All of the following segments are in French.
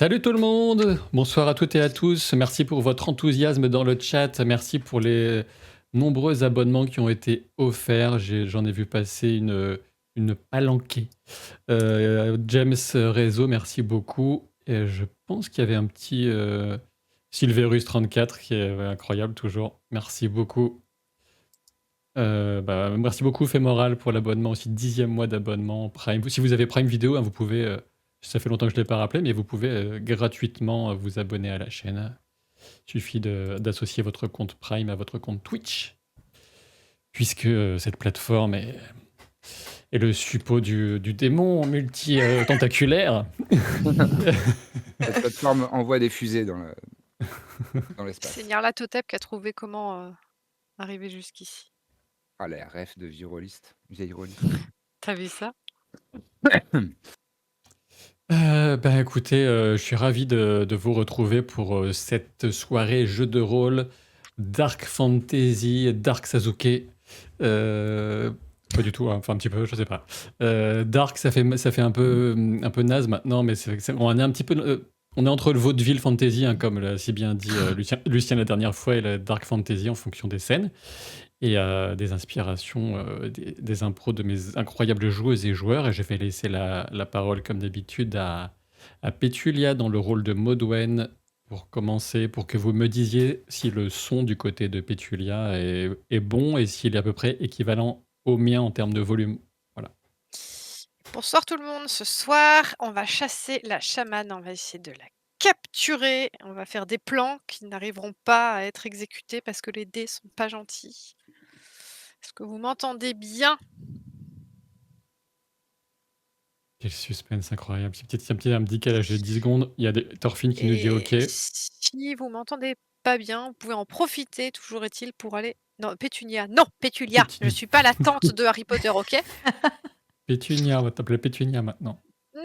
Salut tout le monde, bonsoir à toutes et à tous. Merci pour votre enthousiasme dans le chat. Merci pour les nombreux abonnements qui ont été offerts. J'en ai vu passer une palanquée. James Réseau, merci beaucoup. Et je pense qu'il y avait un petit Silverus34 qui est incroyable toujours. Merci beaucoup. Merci beaucoup Femoral pour l'abonnement aussi, 10e mois d'abonnement Prime. Si vous avez Prime Vidéo, hein, vous pouvez, ça fait longtemps que je ne l'ai pas rappelé, mais vous pouvez gratuitement vous abonner à la chaîne. Il suffit d'associer votre compte Prime à votre compte Twitch, puisque cette plateforme est le suppôt du démon multi-tentaculaire. Cette plateforme envoie des fusées dans l'espace. C'est Nyarlathotep qui a trouvé comment arriver jusqu'ici. Ah, les refs de vieux rôlistes, vieilles rôlistes. T'as vu ça? Écoutez, je suis ravi de vous retrouver pour cette soirée jeu de rôle Dark Fantasy, Dark Sasuke. Pas du tout, hein, enfin un petit peu, je sais pas. Dark, ça fait un peu naze maintenant, mais on est un petit peu, on est entre le vaudeville fantasy, hein, comme l'a si bien dit Lucien la dernière fois, et la Dark Fantasy en fonction des scènes. Et des inspirations, des impros de mes incroyables joueuses et joueurs. Et je vais laisser la parole, comme d'habitude, à Pétulia dans le rôle de Modwen pour commencer, pour que vous me disiez si le son du côté de Pétulia est bon et s'il est à peu près équivalent au mien en termes de volume. Voilà. Bonsoir tout le monde. Ce soir, on va chasser la chamane. On va essayer de la capturer. On va faire des plans qui n'arriveront pas à être exécutés parce que les dés sont pas gentils. Est-ce que vous m'entendez bien? Quel suspense incroyable. Il y a un petit décalage de 10 secondes. Il y a Thorfinn qui nous dit OK. Si vous m'entendez pas bien, vous pouvez en profiter, toujours est-il, pour aller... Non, Pétunia. Non, Pétulia. Je suis pas la tante de Harry Potter, ok? Pétunia, on va t'appeler Pétunia maintenant. Non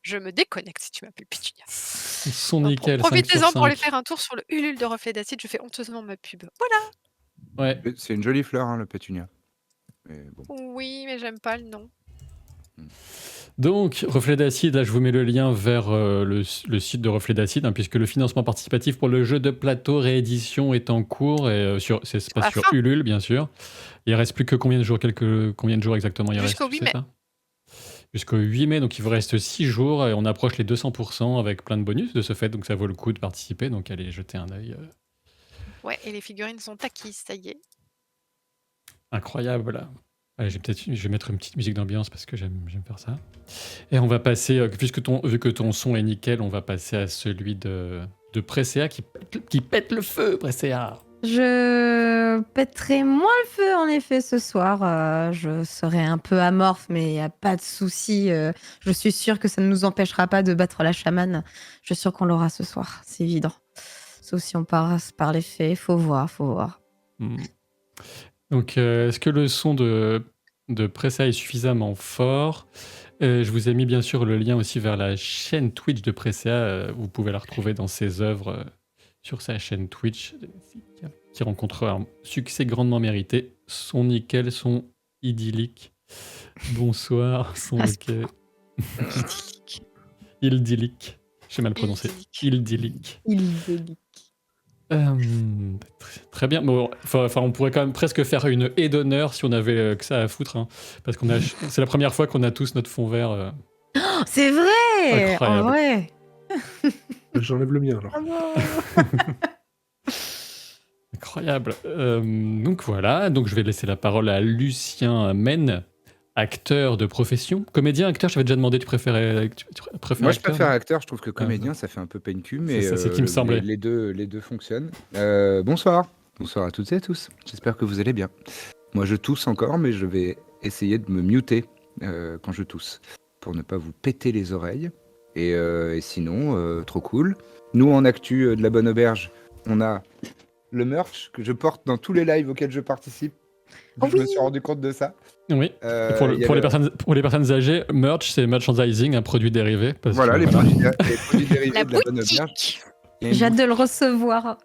je me déconnecte si tu m'appelles Pétunia. Son nickel, 5 sur Profitez-en pour aller 5. faire un tour sur le Ulule de Reflet d'Acide. Je fais honteusement ma pub. Voilà. Ouais. C'est une jolie fleur, hein, le pétunia. Mais bon. Oui, mais j'aime pas le nom. Donc, Reflet d'Acide, là je vous mets le lien vers le site de Reflet d'Acide, hein, puisque le financement participatif pour le jeu de plateau réédition est en cours, et c'est pas sur Ulule, bien sûr. Il reste plus que combien de jours exactement il reste, Jusqu'au 8 mai. Jusqu'au 8 mai, donc il vous reste 6 jours, et on approche les 200% avec plein de bonus de ce fait, donc ça vaut le coup de participer, donc allez jeter un œil. Ouais, et les figurines sont acquises, ça y est. Incroyable, là. Allez, je vais mettre une petite musique d'ambiance parce que j'aime faire ça. Et on va passer, vu que ton son est nickel, on va passer à celui de Presea qui pète le feu, Presea. Je pèterai moins le feu, en effet, ce soir. Je serai un peu amorphe, mais il n'y a pas de souci. Je suis sûre que ça ne nous empêchera pas de battre la chamane. Je suis sûre qu'on l'aura ce soir, c'est évident. Sauf si on passe par les faits, faut voir. Donc, est-ce que le son de Presea est suffisamment fort? Je vous ai mis bien sûr le lien aussi vers la chaîne Twitch de Presea. Vous pouvez la retrouver dans ses œuvres sur sa chaîne Twitch, qui rencontre un succès grandement mérité. Son nickel, son idyllique. Bonsoir, son nickel. Idyllique. J'ai mal prononcé. Idyllique. Très bien. Bon, on pourrait quand même presque faire une haie d'honneur si on avait que ça à foutre, hein, parce qu'on c'est la première fois qu'on a tous notre fond vert. Oh, c'est vrai. Incroyable. En vrai. J'enlève le mien alors. Incroyable. Donc voilà. Donc je vais laisser la parole à Lucien Men, acteur de profession, comédien, acteur. Je t'avais déjà demandé, tu préférais Moi, je acteur, préfère non acteur. Je trouve que comédien, ça fait un peu PNQ, mais C'est ce qui me semblait. les deux fonctionnent. Bonsoir à toutes et à tous. J'espère que vous allez bien. Moi, je tousse encore, mais je vais essayer de me muter quand je tousse pour ne pas vous péter les oreilles. Et sinon, trop cool. Nous, en actu de la Bonne Auberge, on a le merch que je porte dans tous les lives auxquels je participe. Je me suis rendu compte de ça. Oui. Pour les personnes âgées, merch, c'est merchandising, un produit dérivé. Voilà, les produits dérivés de la Bonne Auberge. J'ai hâte de le recevoir.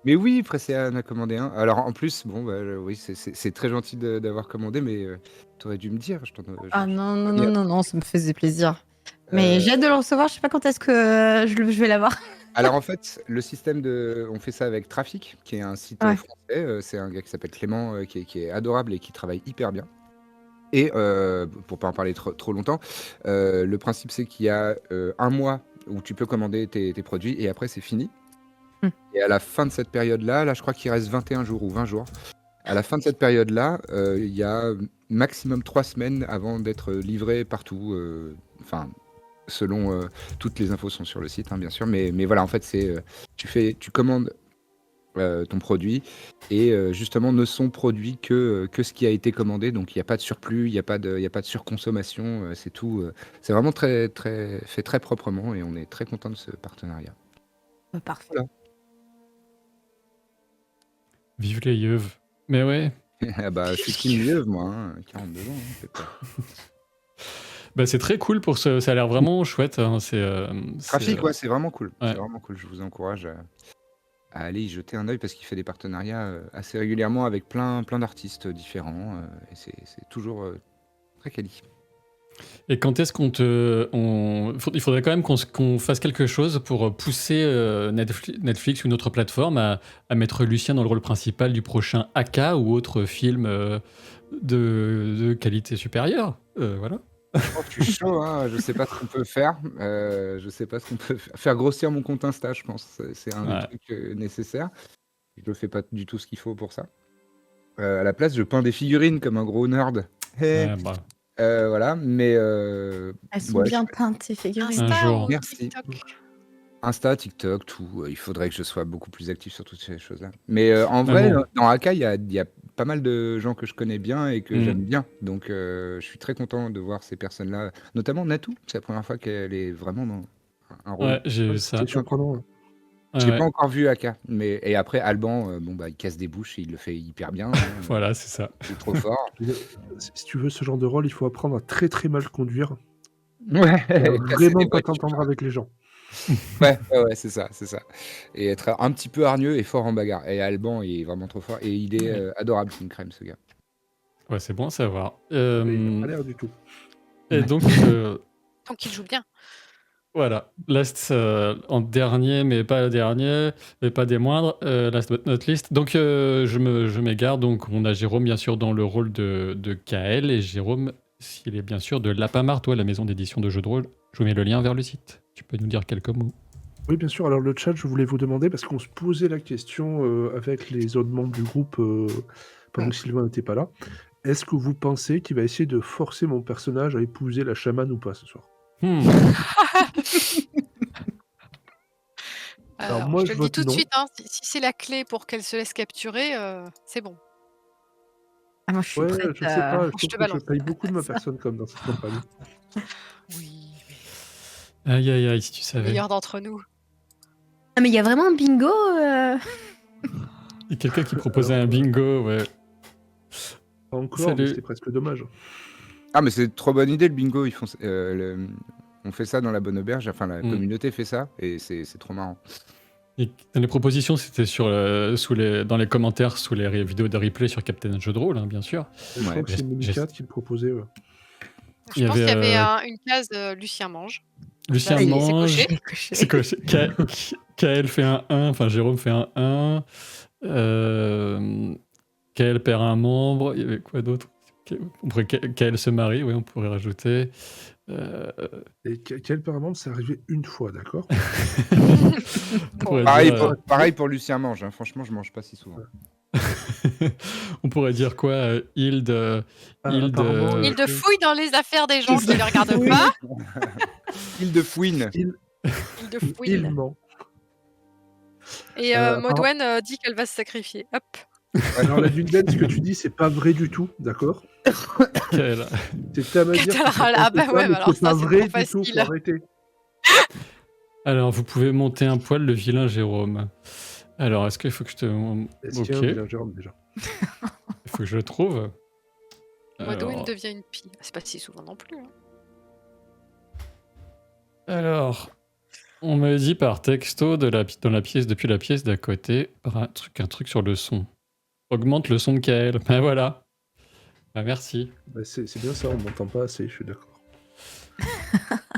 Mais oui, Presea en a commandé un. Alors en plus, bon, oui, c'est très gentil d'avoir commandé, mais t'aurais dû me dire. Non, ça me faisait plaisir. Mais Euh, j'ai hâte de le recevoir. Je sais pas quand est-ce que je vais l'avoir. Alors en fait, le système on fait ça avec Trafic, qui est un site Ouais. français. C'est un gars qui s'appelle Clément, qui est adorable et qui travaille hyper bien. Et pour pas en parler trop longtemps, le principe c'est qu'il y a un mois où tu peux commander tes produits et après c'est fini. Et à la fin de cette période-là, là je crois qu'il reste 21 jours ou 20 jours. À la fin de cette période-là, il y a maximum 3 semaines avant d'être livré partout. Enfin, selon toutes les infos sont sur le site, hein, bien sûr. Mais voilà, en fait, c'est tu commandes ton produit et justement ne sont produits que ce qui a été commandé. Donc il n'y a pas de surplus, il n'y a pas de surconsommation. C'est tout. C'est vraiment fait très proprement et on est très content de ce partenariat. Parfait. Voilà. Vive les yeux. Mais ouais, Ah bah, je suis team Lieuve, moi, hein, 42 ans, hein, fais pas. bah, c'est très cool pour ce. Ça a l'air vraiment chouette. Hein, Trafic, ouais, c'est vraiment cool. ouais. C'est vraiment cool. Je vous encourage à aller y jeter un œil parce qu'il fait des partenariats assez régulièrement avec plein d'artistes différents. Et c'est toujours très quali. Et quand est-ce il faudrait quand même qu'on fasse quelque chose pour pousser Netflix ou une autre plateforme à mettre Lucien dans le rôle principal du prochain Aka ou autre film de qualité supérieure. Voilà. Oh, je suis chaud, hein, je sais pas ce qu'on peut faire. Je sais pas ce qu'on peut faire grossir mon compte Insta, je pense. C'est un des Ouais. trucs nécessaires. Je fais pas du tout ce qu'il faut pour ça. À la place, je peins des figurines comme un gros nerd. Hey. Ouais, bah, Voilà, mais Elles sont ouais, bien peintes, ces figurines. Un Insta jour. ou Merci. TikTok? Insta, TikTok, tout. Il faudrait que je sois beaucoup plus actif sur toutes ces choses-là. Mais en Mais vrai, bon. dans Aka, il y a pas mal de gens que je connais bien et que Mm. j'aime bien. Donc, je suis très content de voir ces personnes-là. Notamment Natou, c'est la première fois qu'elle est vraiment dans un rôle. Ouais, j'ai Ouais, vu ça. c'était surprenant. Ouais. Ouais, J'ai ouais. pas encore vu Aka. Et après, Alban, bon, bah, il casse des bouches et il le fait hyper bien. Hein, Voilà, c'est ça. il est trop fort. Si tu veux ce genre de rôle, il faut apprendre à très très mal conduire Ouais, et à casser vraiment des pas voitures. t'entendre avec les gens. Ouais, c'est ça. Et être un petit peu hargneux et fort en bagarre. Et Alban, il est vraiment trop fort. Et il est Ouais. adorable, c'est une crème, ce gars. Ouais, c'est bon à savoir. Mais il n'a pas l'air du tout. Et donc, Donc il joue bien. voilà. Last en dernier, mais pas dernier, mais pas des moindres. Last but not least. Donc, je m'égare. Donc, on a Jérôme, bien sûr, dans le rôle de Kael. Et Jérôme, s'il est bien sûr de Lapamar, toi, la maison d'édition de jeux de rôle. Je vous mets le lien vers le site. Tu peux nous dire quelques mots? Oui, bien sûr. Alors, le chat, je voulais vous demander, parce qu'on se posait la question avec les autres membres du groupe pendant que Sylvain n'était pas là. Est-ce que vous pensez qu'il va essayer de forcer mon personnage à épouser la chamane ou pas ce soir? Alors, moi, je je te le dis vote tout de non. suite, hein, si c'est la clé pour qu'elle se laisse capturer, c'est bon. Ah, moi, je suis Ouais, prête. je sais pas. Je je te trouve que je balance. paye beaucoup de ma ça. personne comme dans cette campagne. Oui, Aïe, aïe, aïe, si tu le savais. meilleur d'entre nous. Ah, mais il y a vraiment un bingo Il y a quelqu'un qui proposait un bingo, ouais. Pas encore, mais Salut. c'était presque dommage. Ah, mais c'est une trop bonne idée, le bingo. On fait ça dans la bonne auberge. Enfin, la communauté fait ça. Et c'est trop marrant. Et dans les propositions, c'était dans les commentaires sous les vidéos de replay sur Captain Jeux de rôle, hein, bien sûr. Je crois Ouais. que c'est Monicat qui le proposait. Ouais. Je Il y pense qu'il y avait, avait une case Lucien mange. Lucien Ça y est, c'est mange. coché. C'est coché. Kael fait un 1, enfin Jérôme fait un 1. Kael perd un membre. Il y avait quoi d'autre? Kael se marie, oui, on pourrait rajouter. Et quel paramount, c'est arrivé une fois, d'accord? On pourrait dire, Pareil pour Lucien Mange. Hein. Franchement, je mange pas si souvent. on pourrait dire quoi? Hilde. apparemment, Il de fouille dans les affaires des gens qui ne le regardent pas. Il de fouine. Il de Il fouille. ment. Et Maudwen dit qu'elle va se sacrifier. Hop. Alors, la Dundee, ce que tu dis, c'est pas vrai du tout, d'accord? Kael. C'est à me dire. Ah bah ouais, alors c'est pas ça, c'est vrai trop du tout, facile. faut arrêter. Alors, vous pouvez monter un poil le vilain Jérôme. Alors, est-ce qu'il faut que je te... Est-ce qu'il y a un vilain Jérôme déjà? Il faut que je le trouve. Maudwen Alors, devient une pie. C'est pas si souvent non plus. Hein. alors, on me dit par texto dans la pièce, depuis la pièce d'à côté, par un truc sur le son. Augmente le son de Kael. Ben voilà. Ben merci. Bah, c'est bien ça, on m'entend pas assez, je suis d'accord.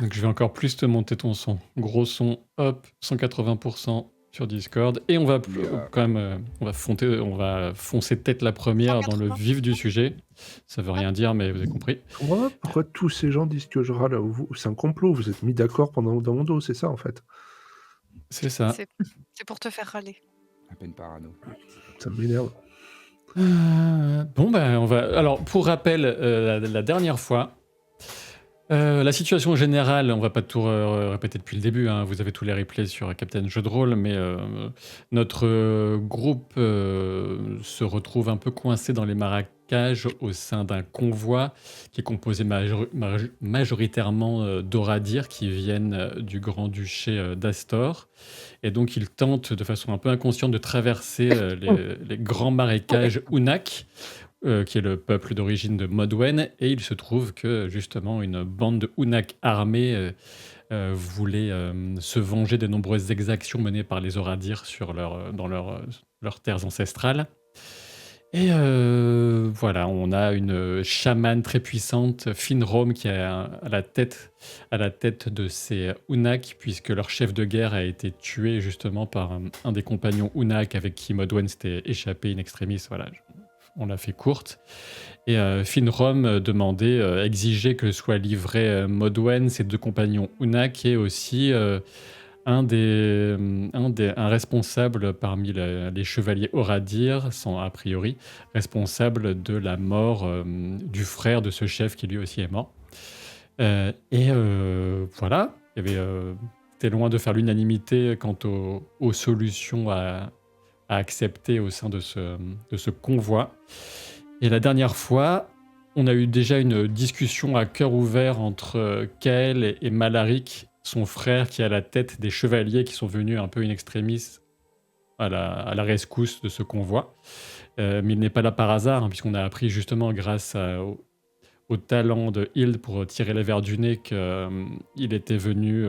Donc je vais encore plus te monter ton son. Gros son, hop, 180% sur Discord. Et on va Yeah. quand même, on va foncer tête la première dans le 180. vif du sujet. Ça veut rien dire, mais vous avez compris. Pourquoi tous ces gens disent que je râle? C'est un complot, vous êtes mis d'accord dans mon dos, c'est ça en fait. C'est ça. C'est pour te faire râler. À peine parano. Ça m'énerve. Bon, ben, on va. Alors, pour rappel, la dernière fois, la situation générale, on va pas tout répéter depuis le début, hein, vous avez tous les replays sur Captain Jeu de Rôle, mais notre groupe se retrouve un peu coincé dans les marécages au sein d'un convoi qui est composé majoritairement d'Oradir qui viennent du Grand-Duché d'Astor. Et donc, ils tentent de façon un peu inconsciente de traverser les grands marécages Unak, qui est le peuple d'origine de Modwen, et il se trouve que justement une bande de Unak armés voulait se venger des nombreuses exactions menées par les Oradir dans leurs terres ancestrales. Et voilà, on a une chamane très puissante, Finrom, qui est à la tête de ces Unak, puisque leur chef de guerre a été tué justement par un des compagnons Unak avec qui Modwen s'était échappé in extremis. Voilà, on l'a fait courte. Et Finrom demandait, exigeait que soient livrés Modwen, ses deux compagnons Unak, et aussi un responsable parmi les chevaliers Oradir, a priori responsable de la mort du frère de ce chef qui lui aussi est mort. Voilà, c'était loin de faire l'unanimité quant aux solutions à accepter au sein de ce convoi. Et la dernière fois, on a eu déjà une discussion à cœur ouvert entre Kael et Malaric, son frère qui est à la tête des chevaliers qui sont venus un peu in extremis à la rescousse de ce convoi. Mais il n'est pas là par hasard, hein, puisqu'on a appris justement grâce au talent de Hild pour tirer les vers du nez qu'il était venu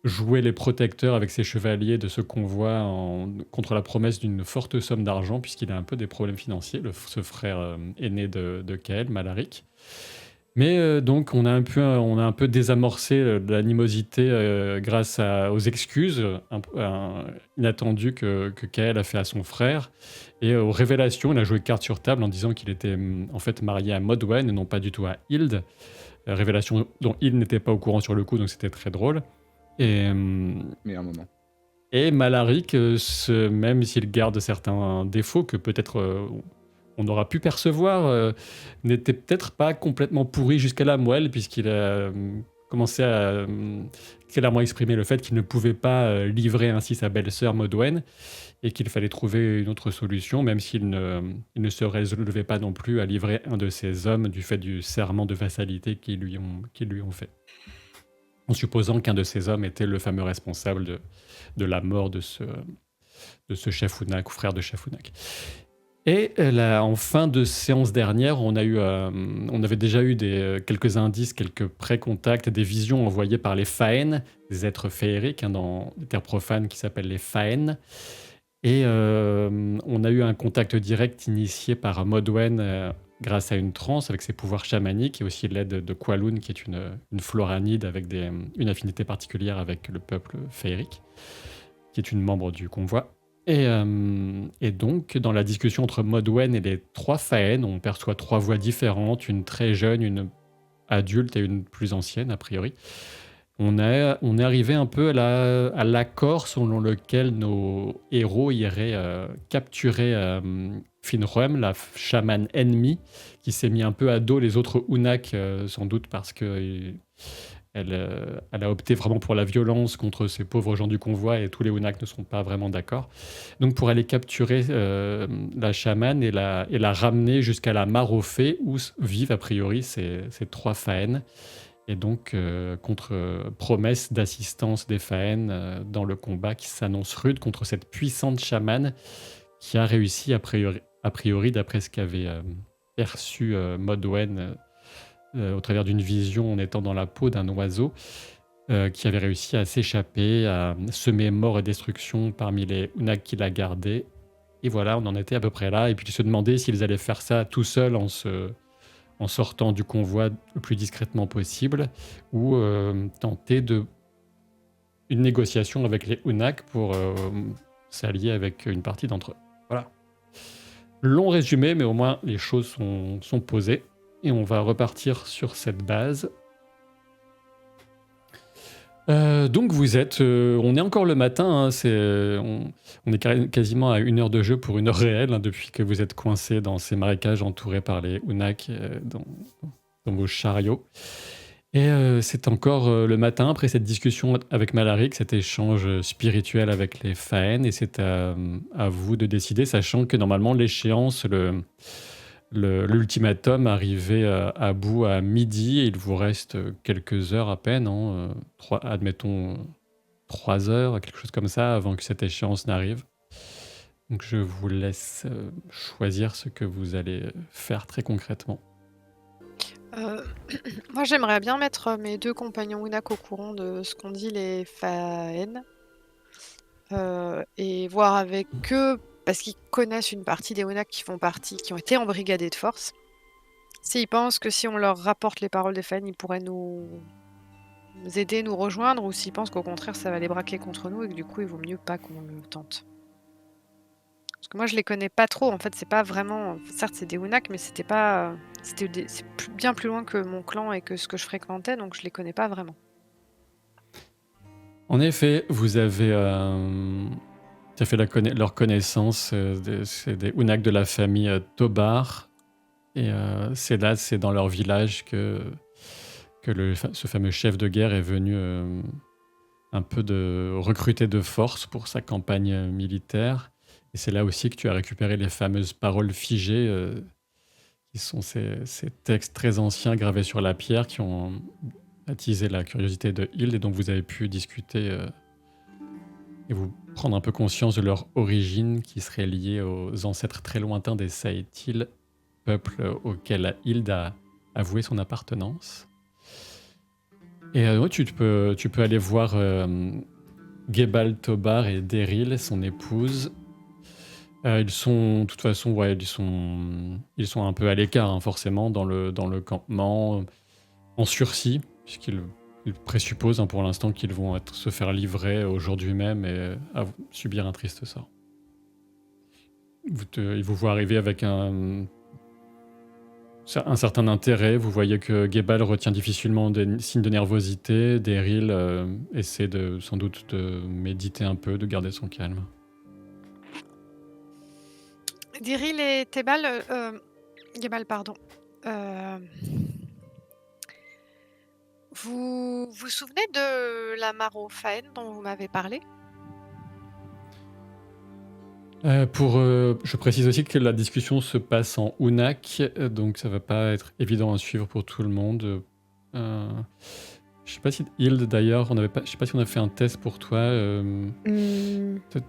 jouer les protecteurs avec ses chevaliers de ce convoi contre la promesse d'une forte somme d'argent, puisqu'il a un peu des problèmes financiers, ce frère aîné de Kael, Malaric. Mais donc on a un peu désamorcé l'animosité grâce aux excuses inattendues que Kael a fait à son frère et aux révélations. Il a joué carte sur table en disant qu'il était en fait marié à Modwen et non pas du tout à Hild. Révélation dont Hild n'était pas au courant sur le coup, donc c'était très drôle. Et Meilleur moment. et Malaric, même s'il garde certains défauts que peut-être on aura pu percevoir, n'était peut-être pas complètement pourri jusqu'à la moelle, puisqu'il a commencé à clairement exprimer le fait qu'il ne pouvait pas livrer ainsi sa belle-sœur Modwen, et qu'il fallait trouver une autre solution, même s'il ne se résolvait pas non plus à livrer un de ses hommes du fait du serment de vassalité qu'ils lui ont fait. En supposant qu'un de ces hommes était le fameux responsable de la mort de ce chef Unak, ou frère de chef Unak. Et en fin de séance dernière, on avait déjà eu quelques indices, quelques pré-contacts, des visions envoyées par les Faen, des êtres féeriques dans les terres profanes qui s'appellent les Faen. Et on a eu un contact direct initié par Modwen grâce à une transe avec ses pouvoirs chamaniques et aussi l'aide de Qualoun, qui est une floranide avec une affinité particulière avec le peuple féerique, qui est une membre du convoi. Et donc, dans la discussion entre Modwen et les trois Faen, on perçoit trois voix différentes, une très jeune, une adulte et une plus ancienne, a priori. On est arrivé un peu à l'accord selon lequel nos héros iraient capturer Finrom, la chamane ennemie, qui s'est mis un peu à dos les autres Unak, sans doute parce que elle a opté vraiment pour la violence contre ces pauvres gens du convoi, et tous les Unak ne sont pas vraiment d'accord. Donc pour aller capturer la chamane et la ramener jusqu'à la mare aux fées, où vivent a priori ces trois Faen. Et donc, contre promesse d'assistance des Faen dans le combat qui s'annonce rude contre cette puissante chamane qui a réussi, a priori d'après ce qu'avait perçu Modwen au travers d'une vision en étant dans la peau d'un oiseau, qui avait réussi à s'échapper, à semer mort et destruction parmi les Unak qui la gardaient. Et voilà, on en était à peu près là. Et puis ils se demandaient s'ils allaient faire ça tout seuls en en sortant du convoi le plus discrètement possible, ou tenter une négociation avec les Unak pour s'allier avec une partie d'entre eux. Voilà. Long résumé, mais au moins les choses sont posées. Et on va repartir sur cette base. Donc vous êtes... on est encore le matin, hein, on est quasiment à 1 heure de jeu pour 1 heure réelle, hein, depuis que vous êtes coincés dans ces marécages entourés par les Unak dans vos chariots. Et c'est encore le matin, après cette discussion avec Malaric, cet échange spirituel avec les Faen, et c'est à vous de décider, sachant que normalement l'échéance, l'ultimatum arrivait à bout à midi, et il vous reste quelques heures à peine, hein, admettons 3 heures, quelque chose comme ça, avant que cette échéance n'arrive. Donc je vous laisse choisir ce que vous allez faire très concrètement. Moi, j'aimerais bien mettre mes 2 compagnons Unak au courant de ce qu'ont dit les Faen. Et voir avec eux, parce qu'ils connaissent une partie des Unak qui ont été embrigadés de force. S'ils pensent que si on leur rapporte les paroles des Faen, ils pourraient nous aider, nous rejoindre, ou s'ils pensent qu'au contraire, ça va les braquer contre nous et que du coup, il vaut mieux pas qu'on le tente. Parce que moi, je les connais pas trop. En fait, c'est pas vraiment. Certes, c'est des Unak, mais c'est bien plus loin que mon clan et que ce que je fréquentais, donc je les connais pas vraiment. En effet, vous avez fait leur connaissance. C'est des Unak de la famille Tobar. Et c'est dans leur village que ce fameux chef de guerre est venu un peu de recruter de force pour sa campagne militaire. Et c'est là aussi que tu as récupéré les fameuses paroles figées, qui sont ces textes très anciens gravés sur la pierre qui ont attisé la curiosité de Hild, et donc vous avez pu discuter et vous prendre un peu conscience de leur origine qui serait liée aux ancêtres très lointains des Saetil, peuple auquel Hild a avoué son appartenance. Et ouais, tu peux aller voir Gebal Tobar et Deril, son épouse. Ils sont, de toute façon, ouais, ils sont un peu à l'écart, hein, forcément, dans le campement, en sursis, puisqu'ils présupposent, hein, pour l'instant, qu'ils vont se faire livrer aujourd'hui même et subir un triste sort. Ils vous voient arriver avec un certain intérêt. Vous voyez que Gebal retient difficilement des signes de nervosité. Deril essaie sans doute de méditer un peu, de garder son calme. Deril et Gebal, pardon. Vous vous souvenez de la Maro Faen dont vous m'avez parlé? Je précise aussi que la discussion se passe en Unak, donc ça va pas être évident à suivre pour tout le monde. Je sais pas si Hild, d'ailleurs, je sais pas si on a fait un test pour toi.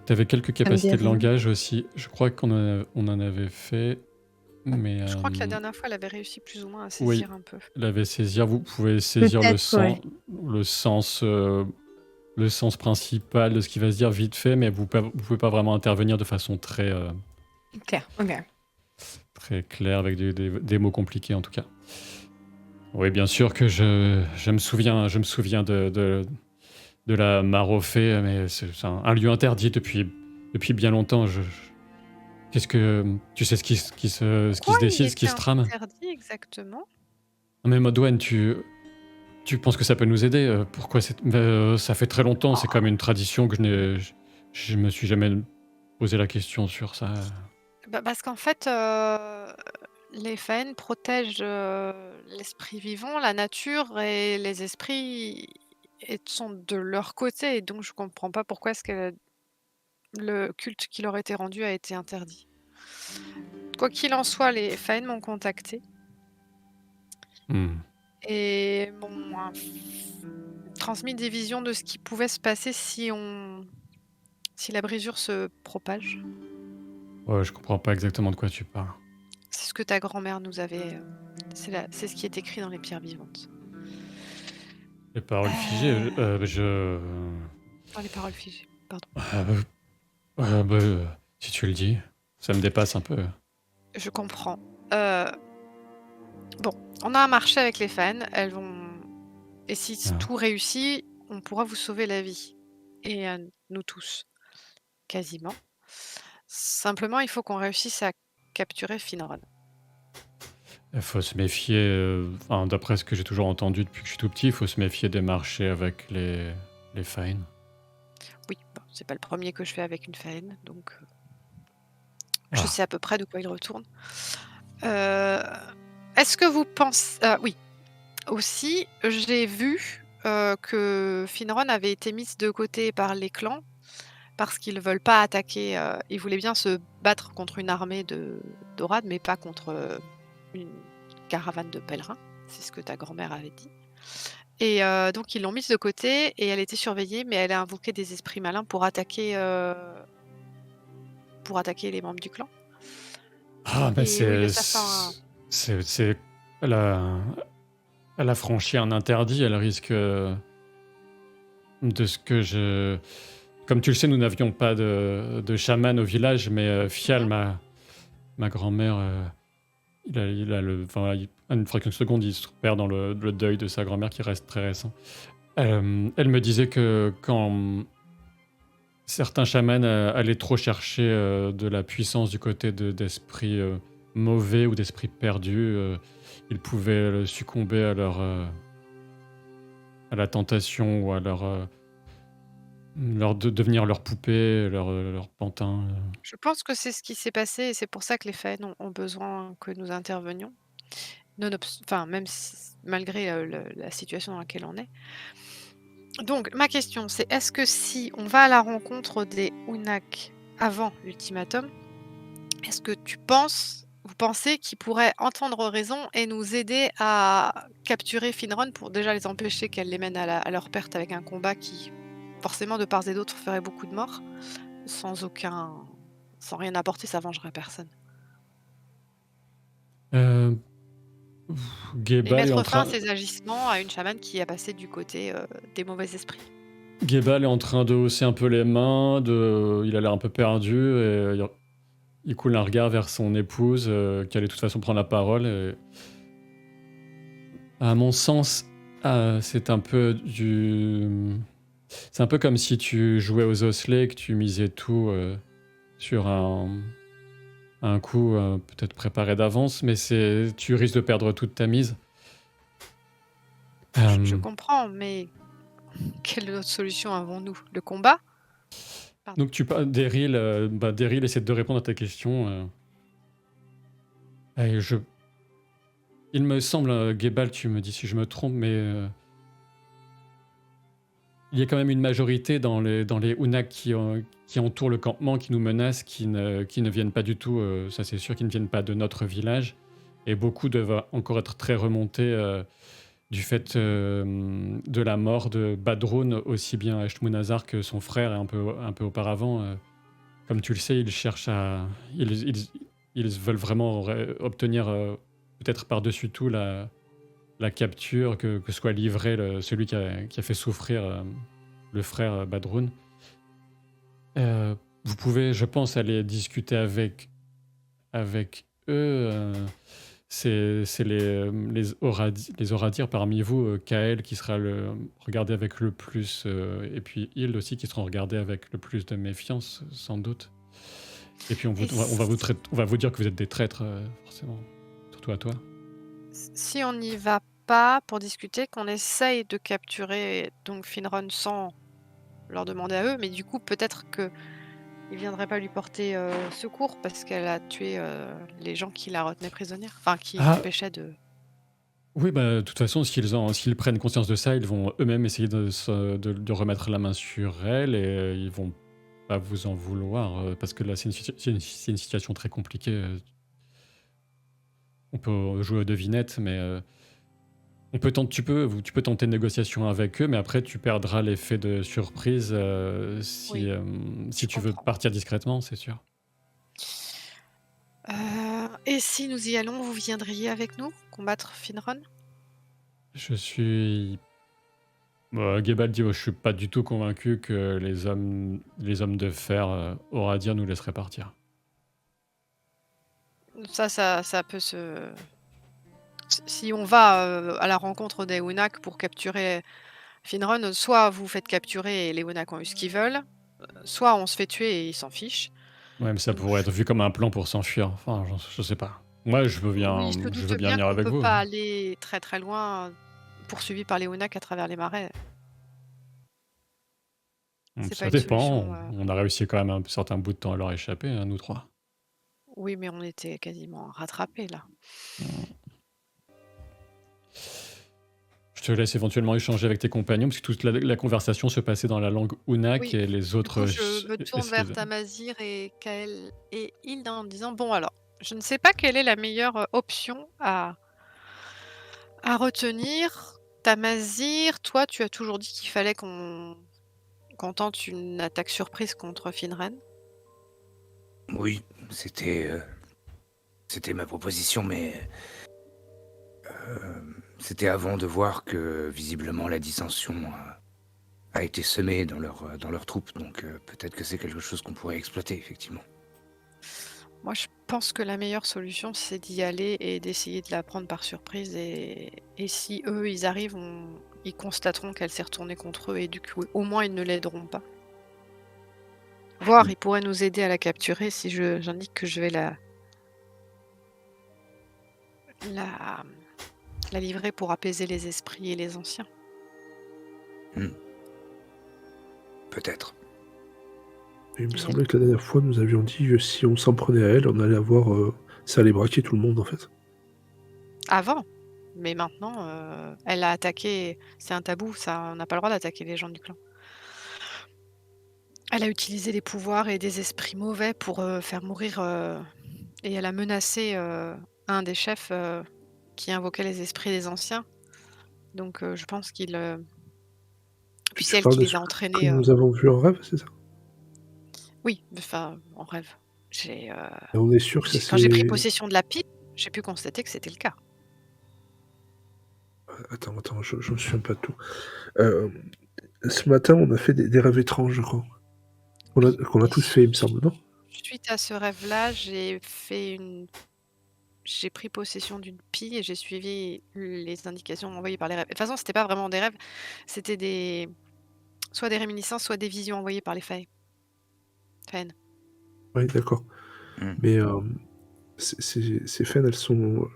T'avais quelques capacités de langage aussi. Je crois qu'on en avait fait, mais Je crois que la dernière fois, elle avait réussi plus ou moins à oui, saisir un peu. elle avait saisir. Vous pouvez saisir le sens principal de ce qui va se dire vite fait, mais vous pouvez pas vraiment intervenir de façon très Claire, ok. très claire avec des mots compliqués en tout cas. Oui, bien sûr que je me souviens de la Marofé, mais c'est un lieu interdit depuis bien longtemps. Qu'est-ce que tu sais ce qui se décide, ce qui se trame? Interdit exactement. Mais Modwen, tu penses que ça peut nous aider? Pourquoi ça fait très longtemps, c'est comme une tradition que je me suis jamais posé la question sur ça. Parce qu'en fait, les Faen protègent l'esprit vivant, la nature, et les esprits sont de leur côté, et donc je comprends pas pourquoi est-ce que le culte qui leur était rendu a été interdit. Quoi qu'il en soit, les Faen m'ont contacté et m'ont transmis des visions de ce qui pouvait se passer si la brisure se propage. Ouais, je comprends pas exactement de quoi tu parles. C'est ce que ta grand-mère nous avait... c'est ce qui est écrit dans les pierres vivantes. Les paroles figées, Dans les paroles figées, pardon. Si tu le dis, ça me dépasse un peu. Je comprends. Bon, on a un marché avec les fans. Elles vont. Et si Ah. tout réussit, on pourra vous sauver la vie. Et nous tous, quasiment. Simplement, il faut qu'on réussisse à capturer Finron. Il faut se méfier, enfin, d'après ce que j'ai toujours entendu depuis que je suis tout petit, il faut se méfier des marchés avec les failles. Oui, bon, c'est pas le premier que je fais avec une faine, donc je Ah, sais à peu près de quoi il retourne. Euh, Est-ce que vous pensez... oui, aussi, j'ai vu que Finron avait été mise de côté par les clans parce qu'ils veulent pas attaquer. Ils voulaient bien se battre contre une armée d'Orad, mais pas contre une caravane de pèlerins. C'est ce que ta grand-mère avait dit. Et donc ils l'ont mise de côté et elle était surveillée, mais elle a invoqué des esprits malins pour attaquer les membres du clan. mais Et oui, le sapin. c'est elle a franchi un interdit, elle risque, de ce que je comme tu le sais, nous n'avions pas de chaman au village, mais Fial, Mhm. ma grand-mère, il a le enfin, une fraction de seconde, il se perd dans le deuil de sa grand-mère qui reste très récent. Elle me disait que quand certains chamans allaient trop chercher de la puissance du côté d'esprits mauvais ou d'esprits perdus, ils pouvaient succomber à la tentation ou à devenir leur poupée, leur pantin. Je pense que c'est ce qui s'est passé et c'est pour ça que les Faen ont besoin que nous intervenions. Enfin, même malgré la situation dans laquelle on est. Donc, ma question, c'est est-ce que si on va à la rencontre des Unak avant l'ultimatum, est-ce que vous pensez qu'ils pourraient entendre raison et nous aider à capturer Finron pour déjà les empêcher qu'elle les mène à leur perte avec un combat qui, forcément, de part et d'autre, ferait beaucoup de morts, sans rien apporter, ça vengerait personne. Euh, Et Gebal est en mettre fin à train, ces agissements à une chamane qui a passé du côté des mauvais esprits. Gebal est en train de hausser un peu les mains, il a l'air un peu perdu et il coule un regard vers son épouse qui allait de toute façon prendre la parole. Et, à mon sens, c'est un peu comme si tu jouais aux osselets et que tu misais tout sur un coup peut-être préparé d'avance, mais tu risques de perdre toute ta mise. Je Euh, comprends, mais quelle autre solution avons-nous? Le combat? donc Daryl essaie de répondre à ta question. Et il me semble, Gebal, tu me dis si je me trompe, mais il y a quand même une majorité dans les Unak qui entourent le campement, qui nous menacent, qui ne viennent pas du tout, ça c'est sûr, qui ne viennent pas de notre village. Et beaucoup doivent encore être très remontés du fait de la mort de Badroun, aussi bien Ashmunazar que son frère, et un peu auparavant. Comme tu le sais, ils veulent vraiment obtenir, peut-être par-dessus tout, la capture, que soit livré celui qui a fait souffrir le frère Badroun. Vous pouvez, je pense, aller discuter avec eux. C'est les Oradirs parmi vous, Kael qui sera regardé avec le plus, et puis Hild aussi qui seront regardés avec le plus de méfiance, sans doute. Et puis Et on va vous dire que vous êtes des traîtres, forcément. Surtout à toi. si on n'y va pas pour discuter, qu'on essaye de capturer donc Finron sans leur demander à eux, mais du coup peut-être que ils viendraient pas lui porter secours parce qu'elle a tué les gens qui la retenaient prisonnière, enfin qui Ah, l'empêchaient de. oui, bah, de toute façon, s'ils prennent conscience de ça, ils vont eux-mêmes essayer de remettre la main sur elle et ils vont pas vous en vouloir parce que là, c'est une situation très compliquée. On peut jouer aux devinettes, mais tu peux tenter une négociation avec eux, mais après, tu perdras l'effet de surprise Oui, si je tu veux comprends. partir discrètement, c'est sûr. Et si nous y allons, vous viendriez avec nous combattre Finron? Je suis. Gebal dit, je suis pas du tout convaincu que les hommes de fer Oradir nous laisseraient partir. Ça peut se Si on va à la rencontre des Unak pour capturer Finrun, soit vous faites capturer et les Unak ont eu ce qu'ils veulent, soit on se fait tuer et ils s'en fichent. Ouais, mais ça Donc, pourrait être vu comme un plan pour s'enfuir. Enfin, je sais pas. Moi, oui, je je doute veux bien bien venir qu'on avec peut vous, pas hein. aller très très loin, poursuivi par les Unak à travers les marais. C'est pas Ça une dépend. solution. On a réussi quand même un certain bout de temps à leur échapper, hein, nous trois. Oui, mais on était quasiment rattrapés là. Je te laisse éventuellement échanger avec tes compagnons, parce que toute la conversation se passait dans la langue Unak Oui, et les du coup, autres je me tourne vers essayaient de... Tamazir et Kael et Hilda en disant bon alors, je ne sais pas quelle est la meilleure option à retenir. Tamazir, toi, tu as toujours dit qu'il fallait qu'on tente une attaque surprise contre Finren. Oui, c'était ma proposition, mais c'était avant de voir que visiblement la dissension a été semée dans leur troupe, donc peut-être que c'est quelque chose qu'on pourrait exploiter, effectivement. Moi, je pense que la meilleure solution, c'est d'y aller et d'essayer de la prendre par surprise. Et si eux, ils arrivent, ils constateront qu'elle s'est retournée contre eux et du coup, au moins, ils ne l'aideront pas. Voire, ils pourraient nous aider à la capturer si j'indique que je vais la livrer pour apaiser les esprits et les anciens. Peut-être. Il me semblait que la dernière fois, nous avions dit que si on s'en prenait à elle, on allait avoir... ça allait braquer tout le monde, en fait. Avant, mais maintenant, elle a attaqué. C'est un tabou, ça, on n'a pas le droit d'attaquer les gens du clan. Elle a utilisé des pouvoirs et des esprits mauvais pour faire mourir. Et elle a menacé un des chefs qui invoquait les esprits des anciens. Donc je pense qu'il. Puis c'est Tu elle parles qui de les ce a que entraînés. nous avons vu en rêve, c'est ça? Oui, enfin, en rêve. J'ai, Et on est sûr que ça quand j'ai pris s'est... possession de la pipe, j'ai pu constater que c'était le cas. Attends, je me souviens pas de tout. Ce matin, on a fait des rêves étranges, je crois. Qu'on a Et tous fait, il me semble, non? suite à ce rêve-là, j'ai pris possession d'une pie et j'ai suivi les indications envoyées par les rêves. De toute façon, c'était pas vraiment des rêves, c'était soit des réminiscences, soit des visions envoyées par les Fae. Faen. Oui, d'accord. Mais ces Faen, elles sont...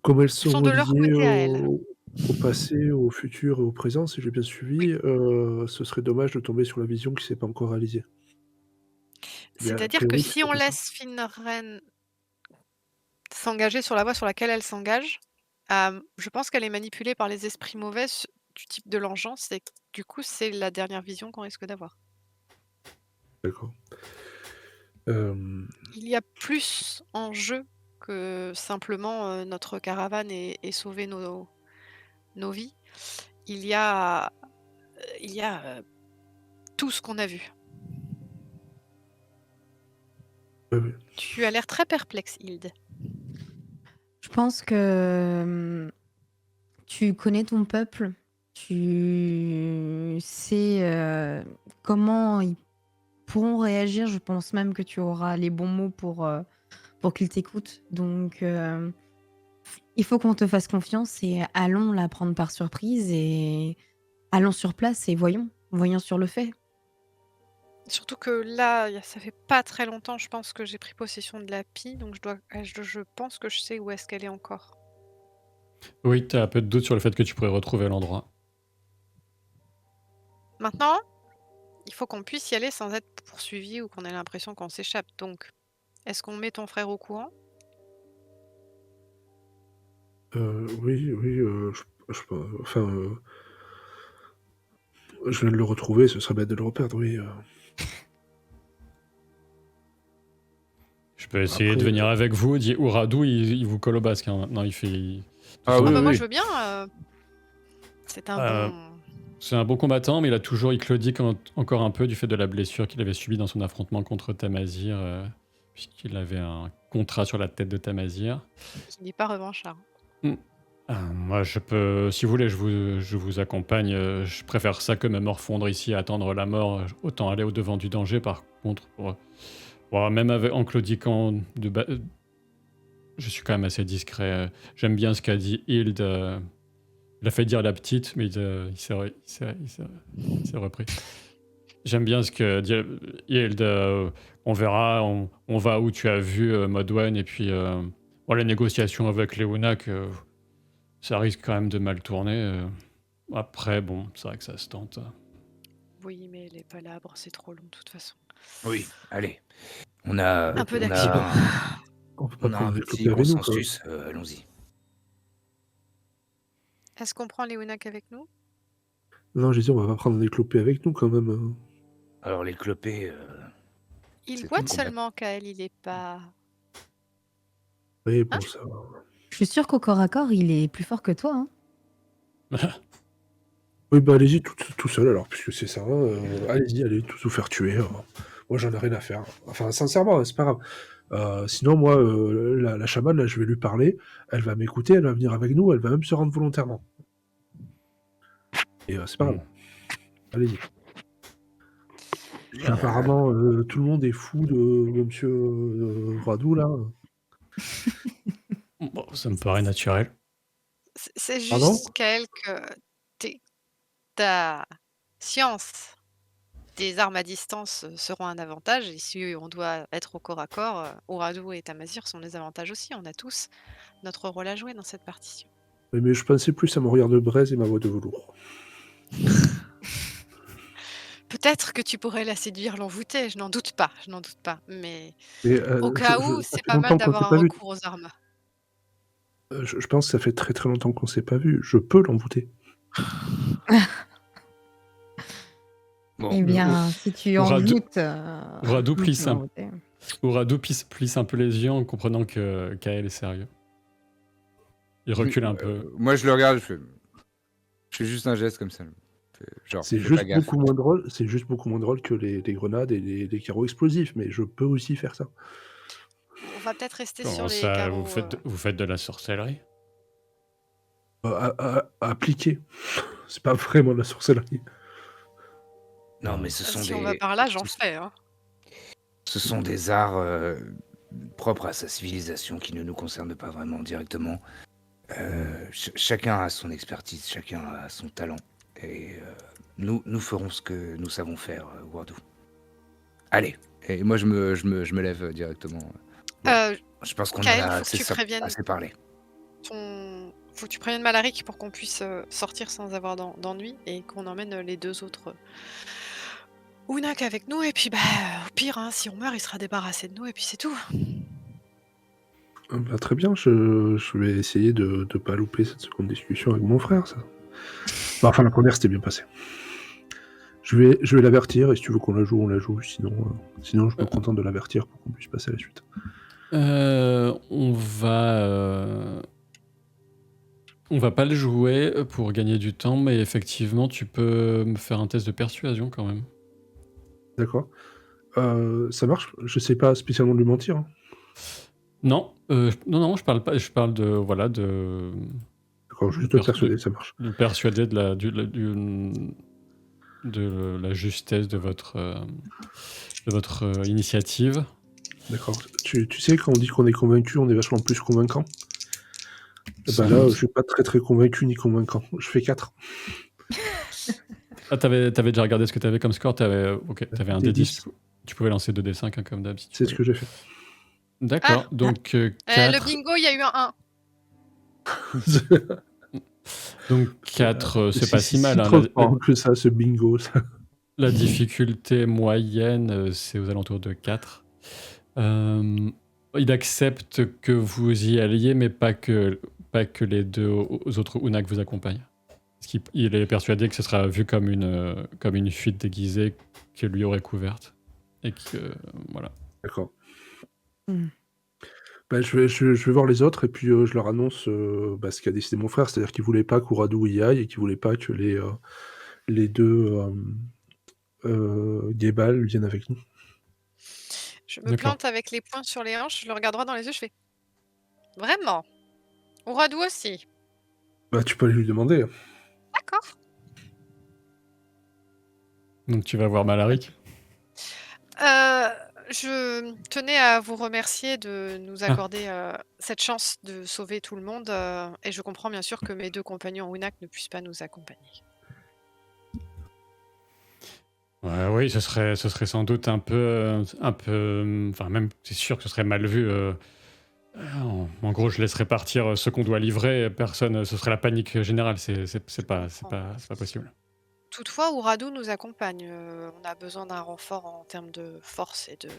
Comme elles Ils sont sont de leur reliées côté à elles. au passé, au futur et au présent, si j'ai bien suivi, ce serait dommage de tomber sur la vision qui s'est pas encore réalisée. Mais a C'est-à-dire que priori, c'est si un on peu ça. laisse Finrene s'engager sur la voie sur laquelle elle s'engage, je pense qu'elle est manipulée par les esprits mauvais du type de l'engeance et du coup, c'est la dernière vision qu'on risque d'avoir. D'accord. Il y a plus en jeu que simplement, notre caravane et sauver nos vies. Il y a, tout ce qu'on a vu. Oui. Tu as l'air très perplexe, Hilde. Je pense que tu connais ton peuple, tu sais comment ils pourront réagir. Je pense même que tu auras les bons mots pour qu'ils t'écoutent. Donc, il faut qu'on te fasse confiance et allons la prendre par surprise et allons sur place et voyons sur le fait. Surtout que là, ça fait pas très longtemps, je pense que j'ai pris possession de la pie, donc je pense que je sais où est-ce qu'elle est encore. Oui, tu as un peu de doute sur le fait que tu pourrais retrouver l'endroit. Maintenant, il faut qu'on puisse y aller sans être poursuivi ou qu'on ait l'impression qu'on s'échappe. Donc, est-ce qu'on met ton frère au courant? Oui, enfin, je viens de le retrouver, ce serait bête de le reperdre, oui. Je peux essayer Après, de venir avec vous. Dit Ouradou, il vous colle au basque, hein. Maintenant, il fait... Ah Ah oui, bah moi oui. je veux bien. C'est un Euh, bon. C'est un bon combattant, mais il claudie encore un peu du fait de la blessure qu'il avait subie dans son affrontement contre Tamazir, puisqu'il avait un contrat sur la tête de Tamazir. Qui n'est pas revanchard. Moi, je peux, si vous voulez, je vous accompagne. Je préfère ça que me morfondre ici, à attendre la mort. Autant aller au-devant du danger, par contre. Même en claudiquant je suis quand même assez discret. J'aime bien ce qu'a dit Hild. Il a fait dire la petite, mais il s'est repris. J'aime bien ce que dit Hild. On verra, on va où tu as vu Modwen, et puis les négociations avec les Unak, ça risque quand même de mal tourner. Après, bon, c'est vrai que ça se tente. Oui, mais les palabres, c'est trop long de toute façon. Oui, allez. On a, Un peu on d'action. a, On peut pas on a prendre un des petit clopés avec nous, quoi. consensus. Allons-y. Est-ce qu'on prend les Unak avec nous? Non, j'ai dit, on va pas prendre des clopés avec nous, quand même. Alors, les clopés, Il c'est boite tout combat. seulement, Kael, il est pas... Oui, bon, Hein? ça va. Je suis sûre qu'au corps à corps, il est plus fort que toi. Hein. Oui, bah allez-y tout seul, alors, puisque c'est ça. Allez-y, allez tous vous faire tuer. Moi, j'en ai rien à faire. Enfin, sincèrement, c'est pas grave. Sinon, moi, la chamane, là, je vais lui parler. Elle va m'écouter, elle va venir avec nous, elle va même se rendre volontairement. Et c'est pas grave. Allez-y. Puis apparemment, tout le monde est fou de monsieur Radou, là. Bon, ça me paraît naturel. C'est Pardon? juste, Kael, que ta science des armes à distance seront un avantage. Et si on doit être au corps à corps, Oradou et Tamazir sont des avantages aussi. On a tous notre rôle à jouer dans cette partition. Oui, mais je pensais plus à mon regard de braise et ma voix de velours. Peut-être que tu pourrais la séduire, l'envoûter, je n'en doute pas, Mais Mais au cas où, ça c'est fait pas mal longtemps qu'on s'est d'avoir pas un vu. recours aux armes. Je pense que ça fait très très longtemps qu'on s'est pas vu. Je peux l'envoûter. Bon, Eh bien, si tu Oradou- envoûtes... Oradou tu plisse peux un- envoûter. Oradou plisse un peu les yeux en comprenant que Kael est sérieux. Il recule un peu. moi, je le regarde, je fais juste un geste comme ça. Genre, C'est fais juste pas gaffe. beaucoup moins drôle. C'est juste beaucoup moins drôle que les grenades et les carreaux explosifs. Mais je peux aussi faire ça. On va peut-être rester Comment sur les ça, carreaux. vous faites de la sorcellerie? À appliquer. C'est pas vraiment de la sorcellerie. Non, mais ce sont Si des... on va par là, j'en fais. Hein. Ce sont des arts propres à sa civilisation qui ne nous concernent pas vraiment directement. Chacun a son expertise, chacun a son talent. Et nous ferons ce que nous savons faire, Wardou. Allez. Et moi, je me lève directement. Je pense qu'on en Kael, a faut que tu préviennes assez parlé. Faut que tu préviennes Malaric pour qu'on puisse sortir sans avoir d'ennui et qu'on emmène les deux autres Unak avec nous. Et puis, au pire, hein, si on meurt, il sera débarrassé de nous et puis c'est tout. Bah, très bien, je vais essayer de ne pas louper cette seconde discussion avec mon frère, ça. Bah, enfin, la première, c'était bien passé. Je vais l'avertir, et si tu veux qu'on la joue, on la joue. Sinon, je me contente de l'avertir pour qu'on puisse passer à la suite. On va pas le jouer pour gagner du temps, mais effectivement, tu peux me faire un test de persuasion quand même. D'accord. Ça marche. Je sais pas spécialement lui mentir. Hein. Non, non, je parle pas. Je parle de D'accord, juste de persuader, ça marche. de persuader de la justesse de votre initiative. D'accord. Tu sais, quand on dit qu'on est convaincu, on est vachement plus convaincant. Bah là, je suis pas très très convaincu ni convaincant. Je fais 4. Ah, t'avais déjà regardé ce que t'avais comme score. T'avais un Des D10. Tu pouvais lancer 2D5 hein, comme d'hab. Si C'est ce que j'ai fait. D'accord, donc 4. Le bingo, il y a eu un 1. Donc 4, c'est pas si mal. Hein, Trop que ça, ce bingo. Ça. La difficulté moyenne, c'est aux alentours de 4. Il accepte que vous y alliez, mais pas que les deux autres Unak vous accompagnent. Parce qu'il est persuadé que ce sera vu comme une fuite déguisée que lui aurait couverte. Et que, voilà. D'accord. Bah, je vais voir les autres et puis je leur annonce ce qu'a décidé mon frère, c'est-à-dire qu'il voulait pas qu'Ouradou y aille et qu'il voulait pas que les deux Guébal viennent avec nous. Je me plante avec les poings sur les hanches, je le regarde droit dans les yeux, je fais « Vraiment? Ouradou aussi? » Bah, tu peux aller lui demander. D'accord. Donc tu vas voir Malaric? Je tenais à vous remercier de nous Ah, accorder, cette chance de sauver tout le monde, et je comprends bien sûr que mes 2 compagnons Winak ne puissent pas nous accompagner. ouais, oui, ce serait sans doute un peu, enfin même, c'est sûr que ce serait mal vu. En gros, je laisserai partir ceux qu'on doit livrer. Personne, ce serait la panique générale. Je comprends. C'est pas possible. Toutefois, Ouradou nous accompagne, on a besoin d'un renfort en termes de force et de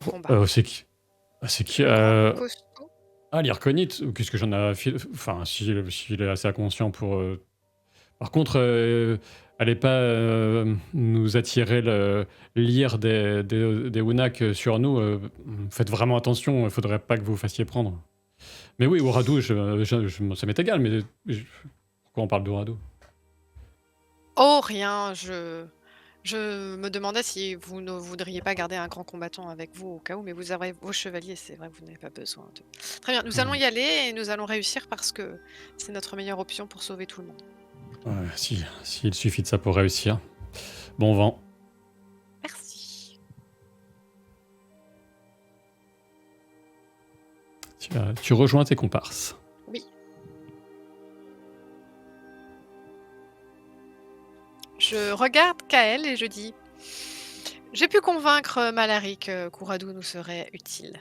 combat. C'est qui? C'est qui? Grand, costaud. Ah, l'Irconite? Qu'est-ce que j'en ai enfin, s'il est assez inconscient pour. Par contre, allez pas nous attirer l'ire des Unak sur nous. Faites vraiment attention, il faudrait pas que vous vous fassiez prendre. Mais oui, Oradou, ça m'est égal, mais pourquoi on parle d'Oradou? Oh rien, je me demandais si vous ne voudriez pas garder un grand combattant avec vous au cas où, mais vous avez vos chevaliers, c'est vrai que vous n'avez pas besoin de. Très bien, nous allons y aller et nous allons réussir parce que c'est notre meilleure option pour sauver tout le monde. Ouais, s'il suffit de ça pour réussir. Bon vent. Merci. Tu rejoins tes comparses. Oui. Je regarde Kael et je dis: «J'ai pu convaincre Malari que Kouradou nous serait utile».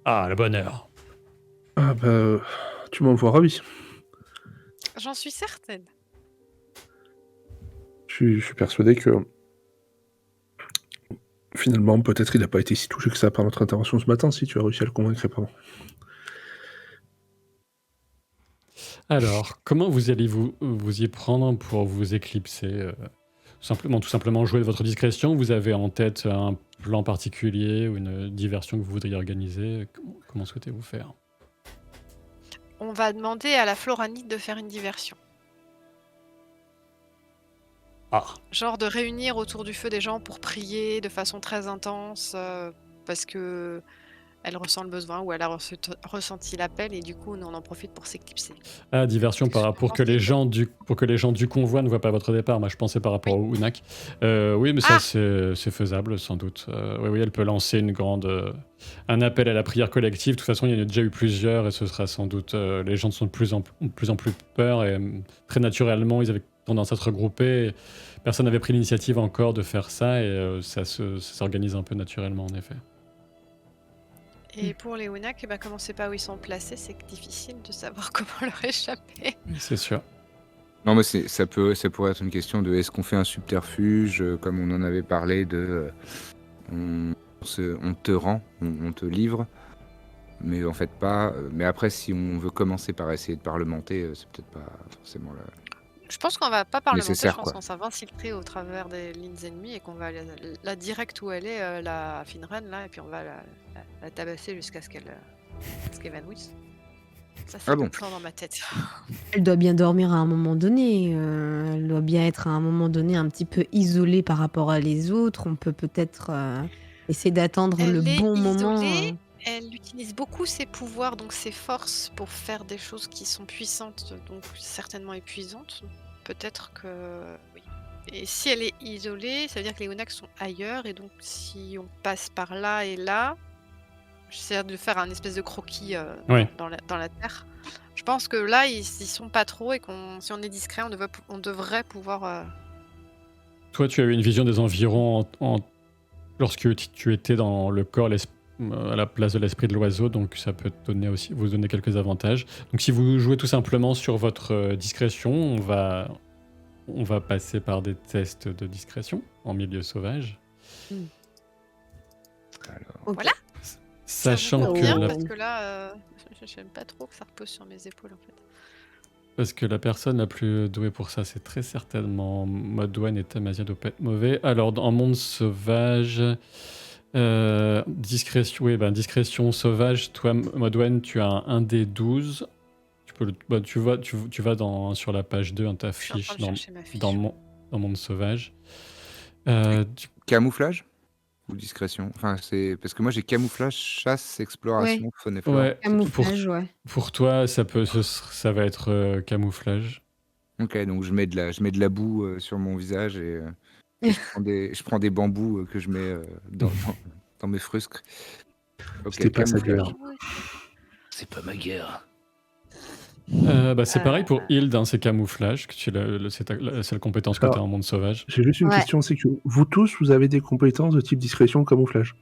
Ah, le bonheur. Ah bah, tu m'en vois ravi. J'en suis certaine. Je suis persuadé que finalement, peut-être il n'a pas été si touché que ça par notre intervention ce matin, si tu as réussi à le convaincre, pardon. Alors, comment vous allez vous y prendre pour vous éclipser tout simplement jouer de votre discrétion. Vous avez en tête un plan particulier ou une diversion que vous voudriez organiser. Comment souhaitez-vous faire? On va demander à la Floranite de faire une diversion. Ah, Genre de réunir autour du feu des gens pour prier de façon très intense, parce que elle ressent le besoin ou elle a ressenti l'appel et du coup, nous, on en profite pour s'éclipser. diversion Qu'est-ce que vous pour que les pensez? gens du convoi ne voient pas votre départ. Moi, je pensais par rapport Oui. au Unak. Oui, mais ça, Ah! c'est faisable, sans doute. Oui, oui, elle peut lancer un appel à la prière collective. De toute façon, il y en a déjà eu plusieurs et ce sera sans doute. Les gens sont de plus en plus peur et très naturellement, ils avaient tendance à se regrouper. Personne n'avait pris l'initiative encore de faire ça et ça s'organise un peu naturellement, en effet. Et pour les Onak, eh ben, comme on ne sait pas où ils sont placés, c'est difficile de savoir comment leur échapper. C'est sûr. Non, mais ça pourrait être une question de est-ce qu'on fait un subterfuge, comme on en avait parlé, on te rend, on te livre, mais en fait pas. Mais après, si on veut commencer par essayer de parlementer, c'est peut-être pas forcément Je pense qu'on va pas parlementer, je nécessaire, pense quoi. qu'on va s'infiltrer au travers des lignes ennemies et qu'on va la direct où elle est, la Finren, là, et puis on va la tabasser jusqu'à ce qu'elle évanouisse. Ça, c'est Ah le bon? plan dans ma tête. Elle doit bien dormir à un moment donné. Elle doit bien être à un moment donné un petit peu isolée par rapport à les autres. On peut peut-être essayer d'attendre le Elle est bon moment. isolée, elle utilise beaucoup ses pouvoirs, donc ses forces, pour faire des choses qui sont puissantes, donc certainement épuisantes. Peut-être que oui. Et si elle est isolée, ça veut dire que les Onak sont ailleurs, et donc si on passe par là et là, j'essaie de faire un espèce de croquis Oui. dans la terre. Je pense que là, ils y sont pas trop, et si on est discret, on devrait pouvoir. Toi, tu as eu une vision des environs lorsque tu étais dans le corps à la place de l'esprit de l'oiseau, donc ça peut vous donner quelques avantages. Donc si vous jouez tout simplement sur votre discrétion, on va passer par des tests de discrétion en milieu sauvage. Ok. Voilà. Sachant Ça vous que convient, la, parce que là, j'aime pas trop que ça repose sur mes épaules, en fait. parce que la personne la plus douée pour ça, c'est très certainement Modwen, et Tamazia doit pas être mauvais. Alors, en monde sauvage, discrétion, oui, discrétion sauvage, toi, Modwen, tu as un des 12. Tu vas sur la page 2, hein, ta Je suis en train fiche de chercher ma fiche. dans monde sauvage. Camouflage ou discrétion? Enfin, c'est parce que moi j'ai camouflage, chasse, exploration, faune et flore. Ouais, Camouflage, ouais. pour toi, ça va être camouflage. Ok, donc je mets de la boue sur mon visage et Je prends des bambous que je mets dans mes frusques. Ok, C'était pas sa camouflage. guerre. C'est pas ma guerre. C'est pareil pour Hild, hein, c'est camouflage, que c'est la seule compétence que tu as Alors, en monde sauvage. J'ai juste une Ouais. question, c'est que vous tous, vous avez des compétences de type discrétion, camouflage.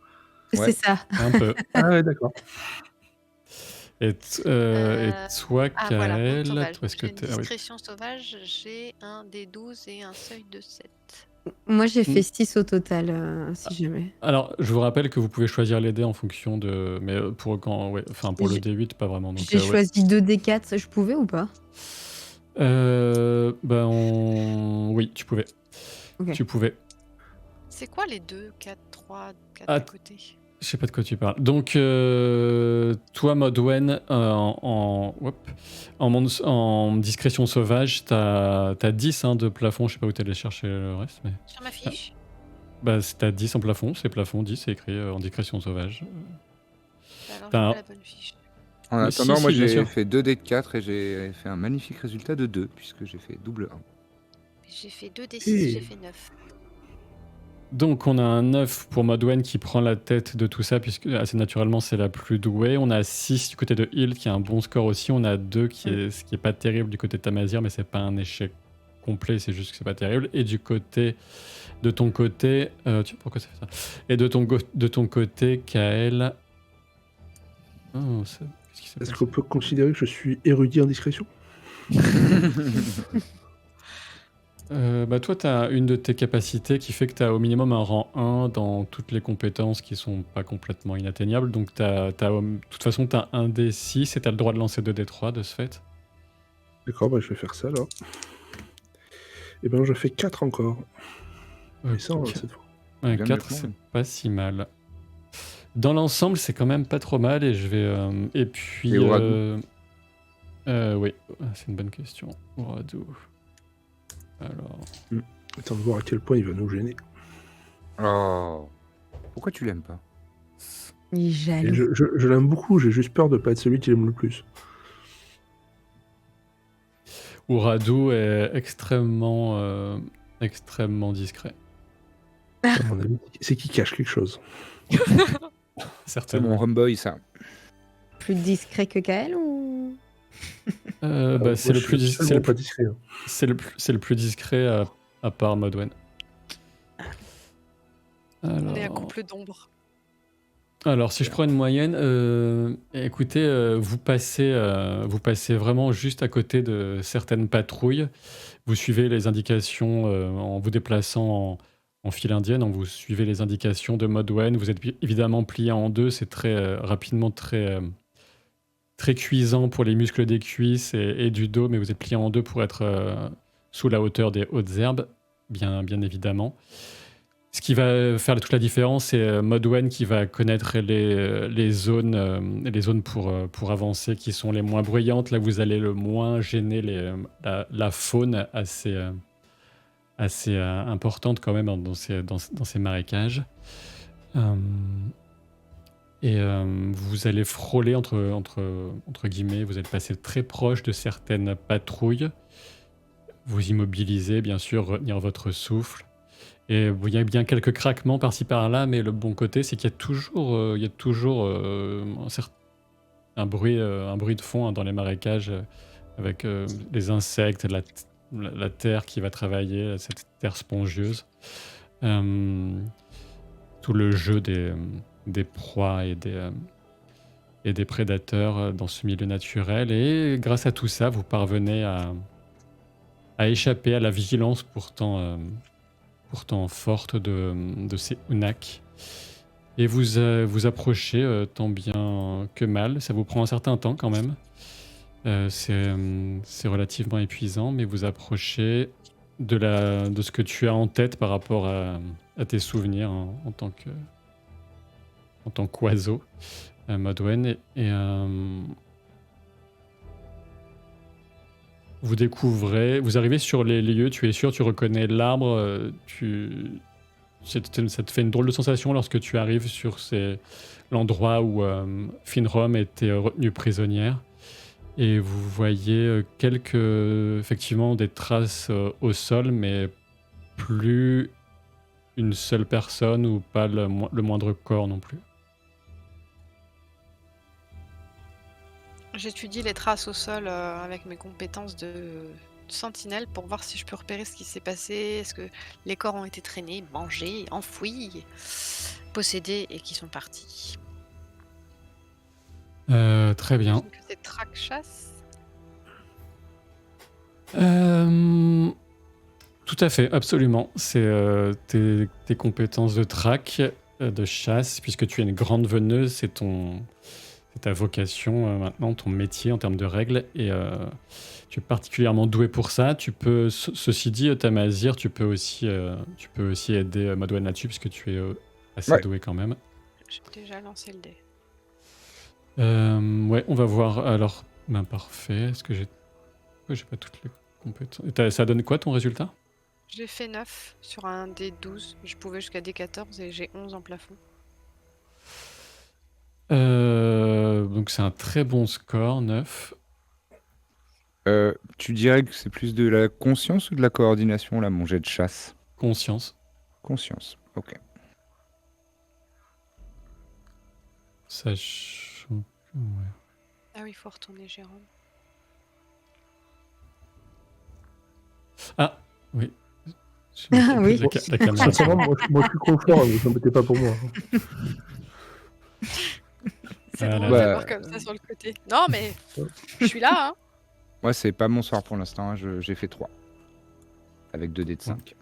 Ouais. C'est ça. Un peu. Ah ouais, d'accord. Et toi, Ah voilà, monde Kael, sauvage. toi, est-ce que J'ai une t'es... Ah oui. discrétion sauvage, j'ai un des 12 et un seuil de 7. Moi, j'ai Mm. fait 6 au total, si jamais. Alors, je vous rappelle que vous pouvez choisir les dés en fonction de... Mais pour le J'ai- D8, pas vraiment. Donc, J'ai ouais. choisi 2 D4, je pouvais ou pas? Oui, tu pouvais. Ok. Tu pouvais. C'est quoi les 2, 4, 3, 4 Ah, à côté? Je sais pas de quoi tu parles. Donc, toi, Modwen, en discrétion sauvage, t'as 10 de plafond. Je sais pas où t'allais chercher le reste, mais... Sur ma fiche? T'as 10 en plafond, c'est plafond 10, c'est écrit en discrétion sauvage. Bah alors, T'as j'ai un- pas la bonne fiche. En Mais attendant, si, moi bien j'ai sûr. fait 2 dés de 4 et j'ai fait un magnifique résultat de 2, puisque j'ai fait double 1. J'ai fait 2 des 6, Et- j'ai fait 9. Donc on a un 9 pour Modwen qui prend la tête de tout ça, puisque assez naturellement c'est la plus douée. On a 6 du côté de Hild qui a un bon score aussi. On a 2 ce qui est pas terrible du côté de Tamazir, mais c'est pas un échec complet, c'est juste que c'est pas terrible. Et de ton côté, pourquoi ça fait ça? Et de ton côté, Kael. Oh, qu'est-ce qui s'est Est-ce passé? qu'on peut considérer que je suis érudit en discrétion? Toi, tu as une de tes capacités qui fait que tu as au minimum un rang 1 dans toutes les compétences qui sont pas complètement inatteignables. Donc, de toute façon, tu as un D6 et tu as le droit de lancer 2 D3 de ce fait. D'accord, je vais faire ça alors. Et ben je fais 4 encore. Et ça, Ok. cette fois. Un Bien 4, mieux que c'est moi. pas si mal. Dans l'ensemble, c'est quand même pas trop mal. Et je vais. Et puis. Et Ouradou Oui, c'est une bonne question. Ouradou. Alors. Attends de voir à quel point il va nous gêner. Oh. Pourquoi tu l'aimes pas? Il est Et jaloux. je l'aime beaucoup, j'ai juste peur de pas être celui qui l'aime le plus. Ouradou est extrêmement discret. À mon avis, c'est qu'il cache quelque chose. C'est Certainement. mon homeboy, ça. Plus discret que Kael ou... C'est Moi, le je plus suis c'est le absolument pas plus discret. Hein. c'est le plus discret à part Modwen. On est un Alors, couple d'ombre. si je prends une moyenne, écoutez, vous passez vraiment juste à côté de certaines patrouilles. Vous suivez les indications en vous déplaçant en file indienne, vous suivez les indications de Modwen. Vous êtes évidemment plié en deux, c'est très rapidement très cuisant pour les muscles des cuisses et du dos, mais vous êtes plié en deux pour être sous la hauteur des hautes herbes, bien évidemment. Ce qui va faire toute la différence, c'est Modwen qui va connaître les zones pour avancer qui sont les moins bruyantes. Là, vous allez le moins gêner la faune assez importante quand même dans ces marécages. Vous allez frôler entre guillemets, vous allez passer très proche de certaines patrouilles. Vous immobilisez, bien sûr, retenir votre souffle. Et il y a bien quelques craquements par-ci par-là, mais le bon côté, c'est qu'il y a toujours un bruit de fond dans les marécages avec les insectes, la terre qui va travailler, cette terre spongieuse. Tout le jeu des proies et des prédateurs dans ce milieu naturel. Et grâce à tout ça, vous parvenez à échapper à la vigilance pourtant forte de ces Unak. Et vous approchez tant bien que mal. Ça vous prend un certain temps quand même. C'est relativement épuisant, mais vous approchez de ce que tu as en tête par rapport à tes souvenirs en tant qu'oiseau, Modwen. Vous arrivez sur les lieux, tu es sûr, tu reconnais l'arbre, ça te fait une drôle de sensation lorsque tu arrives sur l'endroit où Finrom était retenue prisonnière. Et vous voyez effectivement des traces au sol, mais plus une seule personne ou pas le moindre corps non plus. J'étudie les traces au sol avec mes compétences de sentinelle pour voir si je peux repérer ce qui s'est passé. Est-ce que les corps ont été traînés, mangés, enfouis, possédés et qui sont partis. Très bien. J'imagine que c'est traque chasse. Tout à fait, absolument. C'est tes compétences de track, de chasse, puisque tu es une grande veneuse, c'est ta vocation maintenant, ton métier en termes de règles, et tu es particulièrement doué pour ça. Tu peux, ceci dit, Tamazir, tu peux aussi aider Madouane là-dessus, puisque tu es assez Ouais. doué quand même. J'ai déjà lancé le dé. Ouais, on va voir. Alors, ben parfait. Est-ce que j'ai pas toutes les compétences? Et ça donne quoi ton résultat? J'ai fait 9 sur un dé 12. Je pouvais jusqu'à dé 14 et j'ai 11 en plafond. Donc c'est un très bon score, 9. Tu dirais que c'est plus de la conscience ou de la coordination, là, mon jet de chasse? Conscience. Conscience, ok. Sachant que, ouais. Ah oui, il faut retourner Jérôme. Ah, oui. Oui. La caméra. Sincèrement, moi, je suis confort, ne vous embêtez pas pour moi. C'est Voilà. drôle de Bah, voir comme ça sur le côté. Non, mais je suis là, hein. Moi, c'est pas mon soir pour l'instant, hein, j'ai fait 3. Avec 2 dés de 5.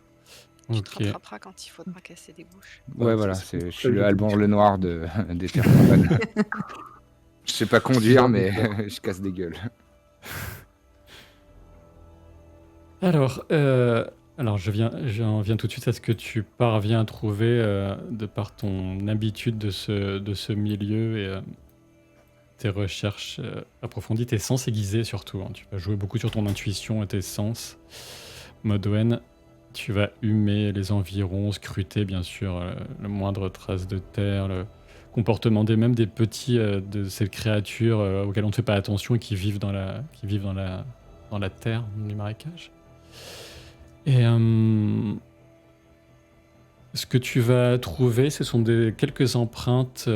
Tu te Ok. rattraperas quand il faudra casser des bouches. Ouais, Ouais, voilà, c'est je très suis le joli. Alban le Noir des Terre-Fontaines. Je sais pas conduire, Non, mais mais je casse des gueules. Alors, j'en viens tout de suite à ce que tu parviens à trouver de par ton habitude de ce milieu et tes recherches approfondies, tes sens aiguisés surtout, hein. Tu vas jouer beaucoup sur ton intuition et tes sens. Modwen, tu vas humer les environs, scruter bien sûr le moindre trace de terre, le comportement même des petits de ces créatures auxquelles on ne fait pas attention et qui vivent dans la terre, les marécages. Et ce que tu vas trouver, ce sont quelques empreintes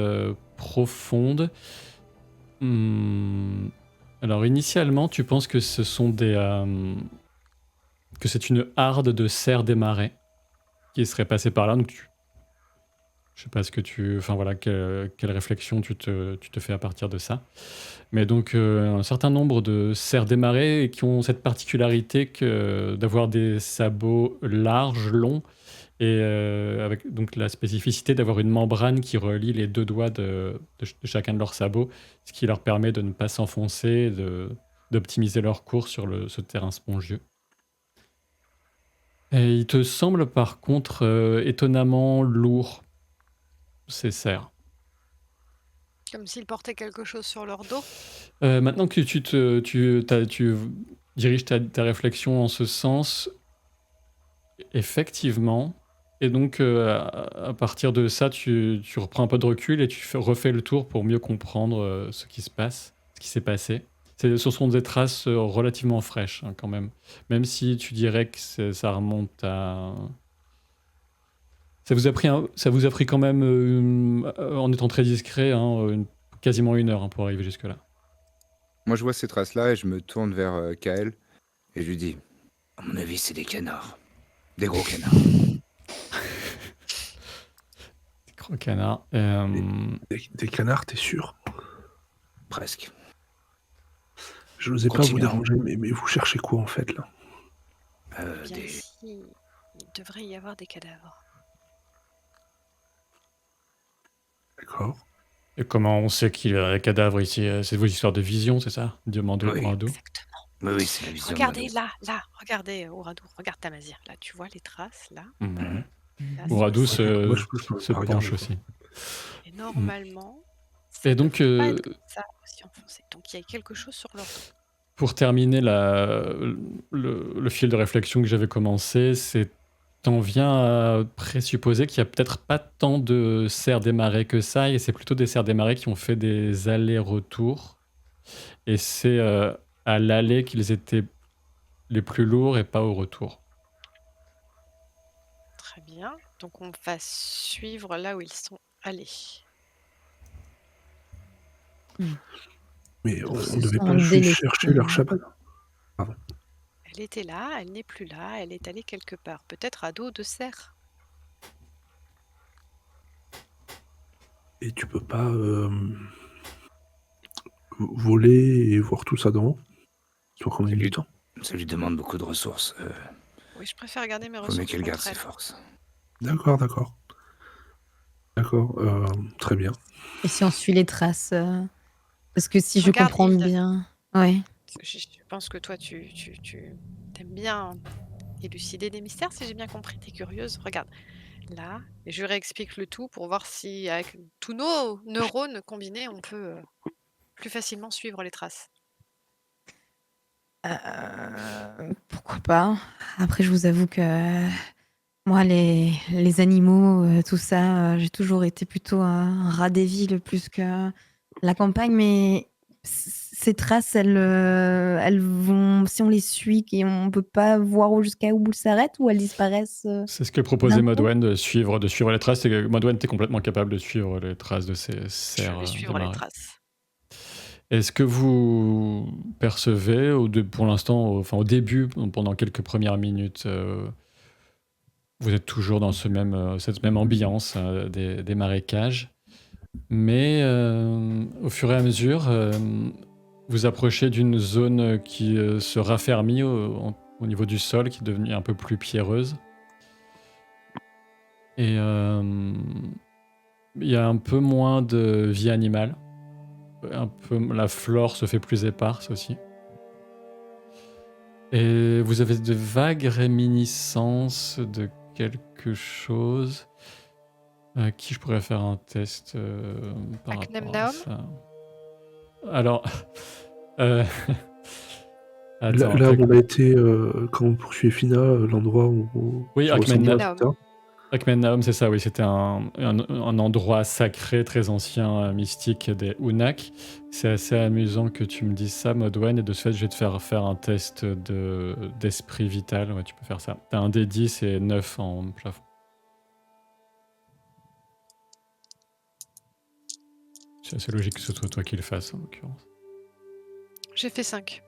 profondes. Alors initialement, tu penses que ce sont que c'est une harde de cerfs des marais qui serait passée par là. Donc je sais pas enfin voilà, quelle réflexion tu te fais à partir de ça. Mais donc un certain nombre de cerfs des marais qui ont cette particularité d'avoir des sabots larges, longs, et avec donc la spécificité d'avoir une membrane qui relie les deux doigts de chacun de leurs sabots, ce qui leur permet de ne pas s'enfoncer, d'optimiser leur cours sur ce terrain spongieux. Et il te semble par contre étonnamment lourd, ces cerfs. Comme s'ils portaient quelque chose sur leur dos. Maintenant que tu diriges ta réflexion en ce sens, effectivement. Et donc, à partir de ça, tu reprends un peu de recul et tu refais le tour pour mieux comprendre ce qui se passe, ce qui s'est passé. Ce sont des traces relativement fraîches, hein, quand même. Même si tu dirais que ça remonte à... Ça vous a pris quand même, en étant très discret, hein, quasiment 1 heure, hein, pour arriver jusque-là. Moi, je vois ces traces-là et je me tourne vers Kael et je lui dis, à mon avis, c'est des canards. Des gros canards. Des gros canards. Des canards, t'es sûr? Presque. Je n'osais pas vous Continuons. déranger, mais vous cherchez quoi en fait là? Bien Des... ici, il devrait y avoir des cadavres. D'accord. Et comment on sait qu'il y a un cadavre ici? C'est vos histoires de vision, c'est ça? Demande Oui. Rado. Exactement. Oui, c'est la vision. Regardez là, regardez Oradou, regarde Tamazir. Là, tu vois les traces là. Ouais. Là, Oradou c'est- Moi, je peux se pas regarder, penche quoi. aussi. Et normalement, Et donc, devrait pas être comme ça aussi enfoncé. Donc il y a quelque chose sur leur dos. pour terminer le fil de réflexion que j'avais commencé, t'en viens à présupposer qu'il y a peut-être pas tant de cerfs des marais que ça, et c'est plutôt des cerfs des marais qui ont fait des allers-retours. Et c'est à l'aller qu'ils étaient les plus lourds et pas au retour. Très bien. Donc on va suivre là où ils sont allés. Mais on Ils se ne devait sont pas juste chercher leur délestés. chaman. Pardon. Elle était là, elle n'est plus là, elle est allée quelque part, peut-être à dos de cerf. Et tu peux pas voler et voir tout ça d'en haut? Soit qu'on ait du temps. Ça lui demande beaucoup de ressources. Oui, je préfère garder mes Faut mieux ressources qu'elle garde contre ses elle. forces. D'accord, d'accord. D'accord, très bien. Et si on suit les traces parce que si je Regarde, comprends Hilde. bien... Ouais. Je pense que toi, tu aimes bien élucider des mystères, si j'ai bien compris. Tu es curieuse. Regarde, là, et je réexplique le tout pour voir si, avec tous nos neurones combinés, on peut plus facilement suivre les traces. Pourquoi pas. Après, je vous avoue que moi, les animaux, tout ça, j'ai toujours été plutôt un rat des villes plus que la campagne. Mais ces traces, elles vont, si on les suit, et on peut pas voir jusqu'à où elles s'arrêtent ou elles disparaissent C'est ce que proposait d'un coup. Modwen de suivre les traces. Et que Modwen était complètement capable de suivre les traces de ces Je cerfs vais des suivre les marais. traces. Est-ce que vous percevez, pour l'instant, au début, pendant quelques premières minutes, vous êtes toujours dans cette même ambiance des marécages, mais au fur et à mesure, vous approchez d'une zone qui se raffermit au niveau du sol, qui est devenue un peu plus pierreuse. Et il y a un peu moins de vie animale. La flore se fait plus éparse aussi. Et vous avez de vagues réminiscences de quelque chose. À qui je pourrais faire un test par rapport à Aknemnaum. ça. Alors, Là, attends. là où on a été, quand on poursuivait Fina, l'endroit où Oui, ça ressemblait à Akmennaum. ça. Akmennaum, c'est ça, oui, c'était un endroit sacré, très ancien, mystique des Unak. C'est assez amusant que tu me dises ça, Modwen, et de ce fait, je vais te faire un test d'esprit vital. Ouais, tu peux faire ça. T'as un D10 et 9 en plafond. C'est assez logique que ce soit toi qui le fasses, en l'occurrence. J'ai fait 5.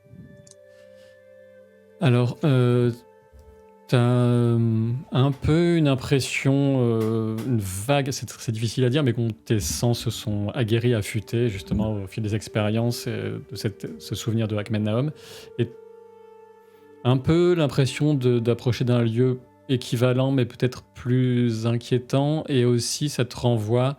Alors, t'as un peu une impression, une vague, c'est difficile à dire, mais tes sens se sont aguerris, affûtés, justement, au fil des expériences et de ce souvenir de Akmennaum. Et un peu l'impression d'approcher d'un lieu équivalent, mais peut-être plus inquiétant, et aussi ça te renvoie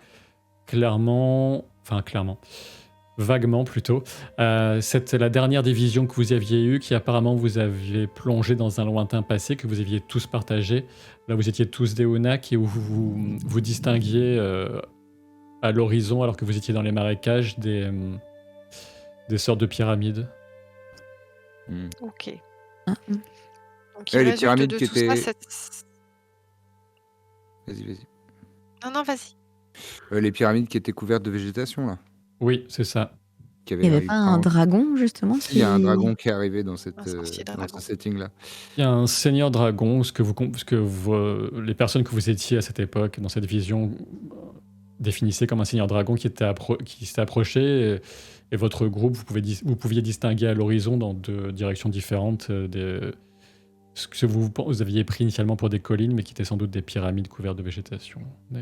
vaguement plutôt. C'est la dernière des visions que vous aviez eue, qui apparemment vous aviez plongé dans un lointain passé, que vous aviez tous partagé. Là, vous étiez tous des Unak et où vous distinguiez à l'horizon, alors que vous étiez dans les marécages, des sortes de pyramides. Ok. Ah, Donc Ouais, il les résulte pyramides de qui tout ça étaient- cette... Vas-y. Non, vas-y. Les pyramides qui étaient couvertes de végétation, là. Oui, c'est ça. Qui il n'y avait pas un dragon, justement, Il y a un dragon qui est arrivé dans Un sorcier dans dragon. ce setting-là. Il y a un seigneur dragon, les personnes que vous étiez à cette époque, dans cette vision, définissaient comme un seigneur dragon qui s'est approché, et votre groupe, vous pouviez distinguer à l'horizon dans deux directions différentes ce que vous aviez pris initialement pour des collines, mais qui étaient sans doute des pyramides couvertes de végétation.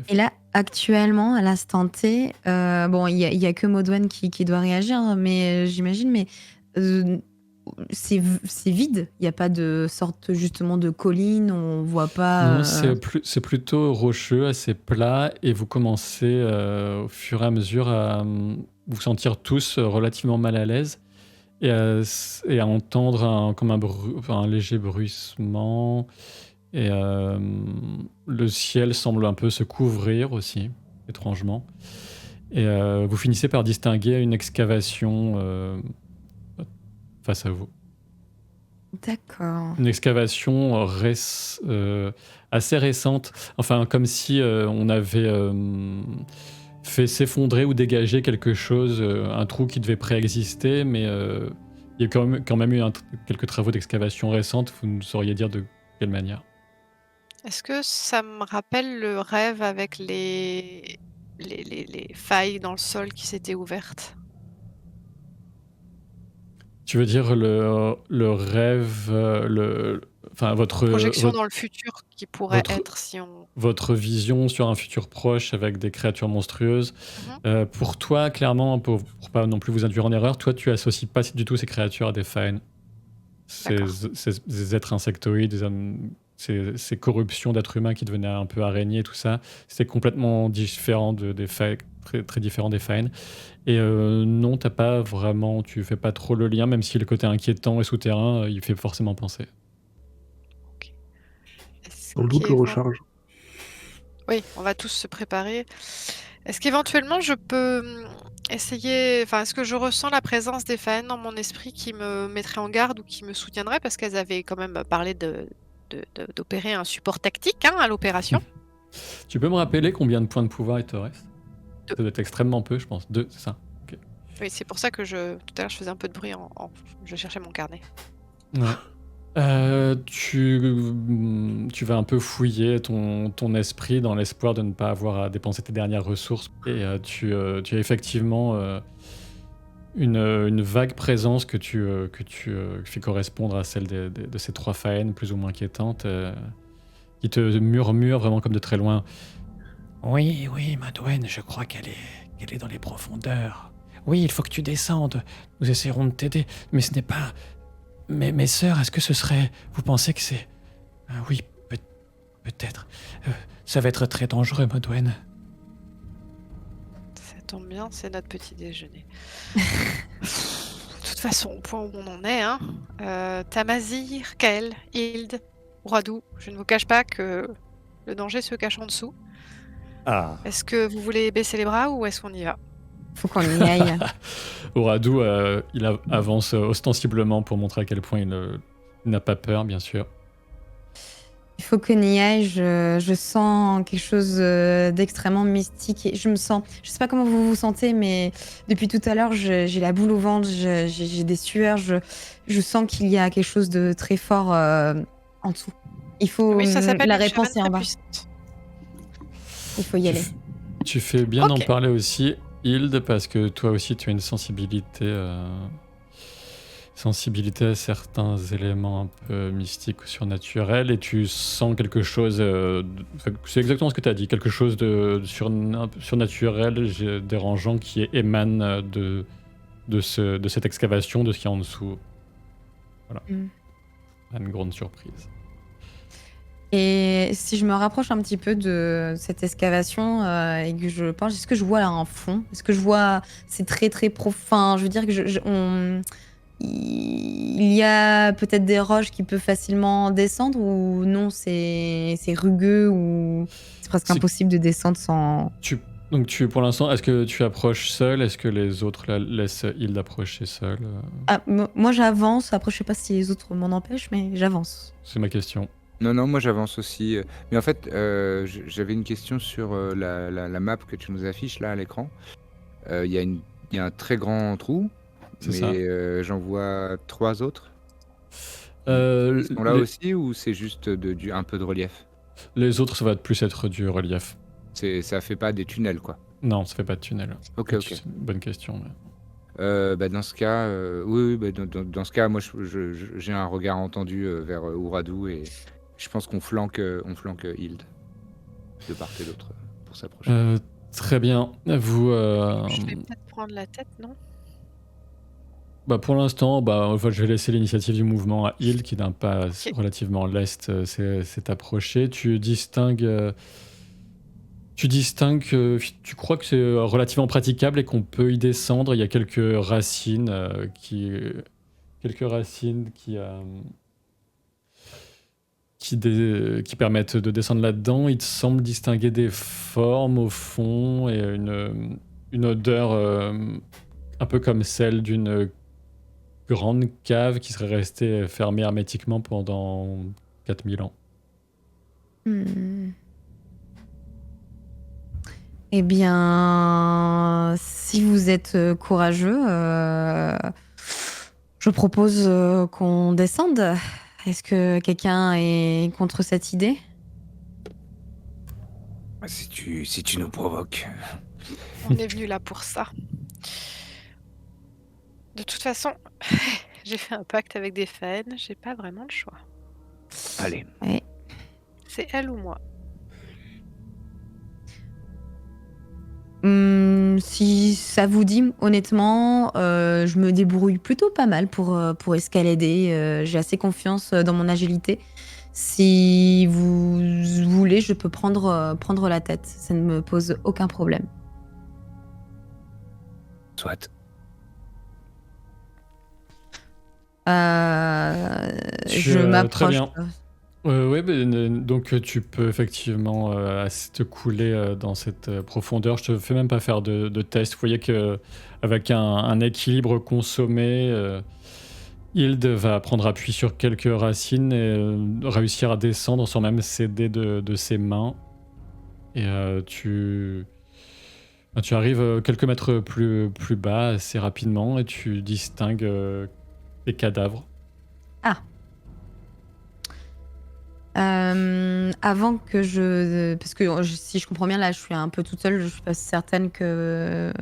Et là, actuellement, à l'instant T, bon, il y a que Modwen qui doit réagir, mais j'imagine, mais c'est vide. Il n'y a pas de sorte justement de colline. On voit pas. Non, c'est plutôt rocheux, assez plat, et vous commencez au fur et à mesure à vous sentir tous relativement mal à l'aise et à entendre comme un léger bruissement. Et le ciel semble un peu se couvrir aussi, étrangement. Et vous finissez par distinguer une excavation face à vous. D'accord. Une excavation assez récente, enfin comme si on avait fait s'effondrer ou dégager quelque chose, un trou qui devait préexister, mais il y a quand même eu quelques travaux d'excavation récentes, vous ne sauriez dire de quelle manière. Est-ce que ça me rappelle le rêve avec les failles dans le sol qui s'étaient ouvertes? Tu veux dire le rêve, enfin Projection dans le futur qui pourrait votre être si on votre vision sur un futur proche avec des créatures monstrueuses. Mmh. Pour toi, clairement, pour pas non plus vous induire en erreur, toi, tu associes pas du tout ces créatures à des Faen. D'accord. Ces êtres insectoïdes, ces corruptions d'êtres humains qui devenaient un peu araignées, tout ça, c'est complètement différent des Faen, très, très différent des Faen. Et non, t'as pas vraiment, tu fais pas trop le lien, même si le côté inquiétant et souterrain, il fait forcément penser. OK. Est-ce Dans le doute, je le qu'éven recharge. Oui, on va tous se préparer. Est-ce qu'éventuellement je peux, essayer est-ce que je ressens la présence des Faen dans mon esprit qui me mettrait en garde ou qui me soutiendrait? Parce qu'elles avaient quand même parlé d'opérer un support tactique, hein, à l'opération. Tu peux me rappeler combien de points de pouvoir il te reste? 2. Ça doit être extrêmement peu, je pense. 2, c'est ça? Ok. Oui, c'est pour ça que tout à l'heure, je faisais un peu de bruit je cherchais mon carnet. Ouais. Tu vas un peu fouiller ton esprit dans l'espoir de ne pas avoir à dépenser tes dernières ressources. Et tu as effectivement une vague présence que tu fais correspondre à celle de ces 3 Faen plus ou moins inquiétantes, qui te murmurent vraiment comme de très loin. Oui, oui, Madwen, je crois qu'elle est dans les profondeurs. Oui, il faut que tu descendes. Nous essaierons de t'aider, mais ce n'est pas... Mes sœurs, est-ce que ce serait... Vous pensez que c'est... oui, peut-être. Ça va être très dangereux, Madwen. Ça tombe bien, c'est notre petit déjeuner. De toute façon, au point où on en est, hein, Tamazir, Kael, Hild, Roidou, je ne vous cache pas que le danger se cache en dessous. Ah. Est-ce que vous voulez baisser les bras ou est-ce qu'on y va? Faut qu'on y aille. Oradou, il avance ostensiblement pour montrer à quel point il n'a pas peur, bien sûr. Il faut qu'on y aille. Je sens quelque chose d'extrêmement mystique. Et je me sens. Je sais pas comment vous vous sentez, mais depuis tout à l'heure, j'ai la boule au ventre. J'ai des sueurs. Je sens qu'il y a quelque chose de très fort en dessous. Il faut. Oui, ça s'appelle La une chamane réponse est en très bas. puissante. Il faut y aller. Tu fais bien d'en Ok. parler aussi, Hilde, parce que toi aussi, tu as une sensibilité à certains éléments un peu mystiques ou surnaturels, et tu sens quelque chose... c'est exactement ce que tu as dit, quelque chose de un peu surnaturel, dérangeant, qui émane de cette excavation, de ce qu'il y a en dessous. Voilà. Une grande surprise. Et si je me rapproche un petit peu de cette excavation et que je pense, est-ce que je vois là un fond? Est-ce que je vois, c'est très très profond. Je veux dire que il y a peut-être des roches qui peuvent facilement descendre ou non, c'est rugueux ou c'est presque C'est- impossible de descendre sans. Donc pour l'instant, est-ce que tu approches seul? Est-ce que les autres laissent Hilde approcher seul? Ah, moi j'avance. Après, je sais pas si les autres m'en empêchent, mais j'avance. C'est ma question. Non, moi j'avance aussi. Mais en fait, j'avais une question sur la map que tu nous affiches là à l'écran. Il y a un très grand trou, C'est ça. mais j'en vois 3 autres. Ils sont là Les- aussi ou c'est juste un peu de relief? Les autres, ça va plus être du relief. Ça fait pas des tunnels, quoi. Non, ça fait pas de tunnel. Ok. C'est une bonne question. Mais... Dans ce cas, oui, dans ce cas, moi j'ai un regard entendu vers Ouradou et je pense qu'on flanque Hild de part et d'autre pour s'approcher. Très bien. Vous... Je vais peut-être prendre la tête, non? pour l'instant, je vais laisser l'initiative du mouvement à Hild, qui d'un pas Ok. relativement leste s'est approché. Tu distingues... tu crois que c'est relativement praticable et qu'on peut y descendre. Il y a quelques racines qui permettent de descendre là-dedans. Il te semble distinguer des formes au fond et une odeur un peu comme celle d'une grande cave qui serait restée fermée hermétiquement pendant 4000 ans. Eh bien, si vous êtes courageux, je propose qu'on descende. Est-ce que quelqu'un est contre cette idée? Si tu nous provoques. On est venu là pour ça. De toute façon, j'ai fait un pacte avec des Faen, j'ai pas vraiment le choix. Allez. Ouais. C'est elle ou moi. Si ça vous dit, honnêtement, je me débrouille plutôt pas mal pour escalader. J'ai assez confiance dans mon agilité. Si vous voulez, je peux prendre la tête. Ça ne me pose aucun problème. Soit. Je Très m'approche. bien. Oui, donc tu peux effectivement te couler dans cette profondeur. Je te fais même pas faire de test. Vous voyez qu'avec un équilibre consommé, Hilde va prendre appui sur quelques racines et réussir à descendre sans même céder de ses mains. Et tu arrives quelques mètres plus bas assez rapidement et tu distingues des cadavres. Avant que parce que si je comprends bien, là, je suis un peu toute seule. Je suis pas certaine que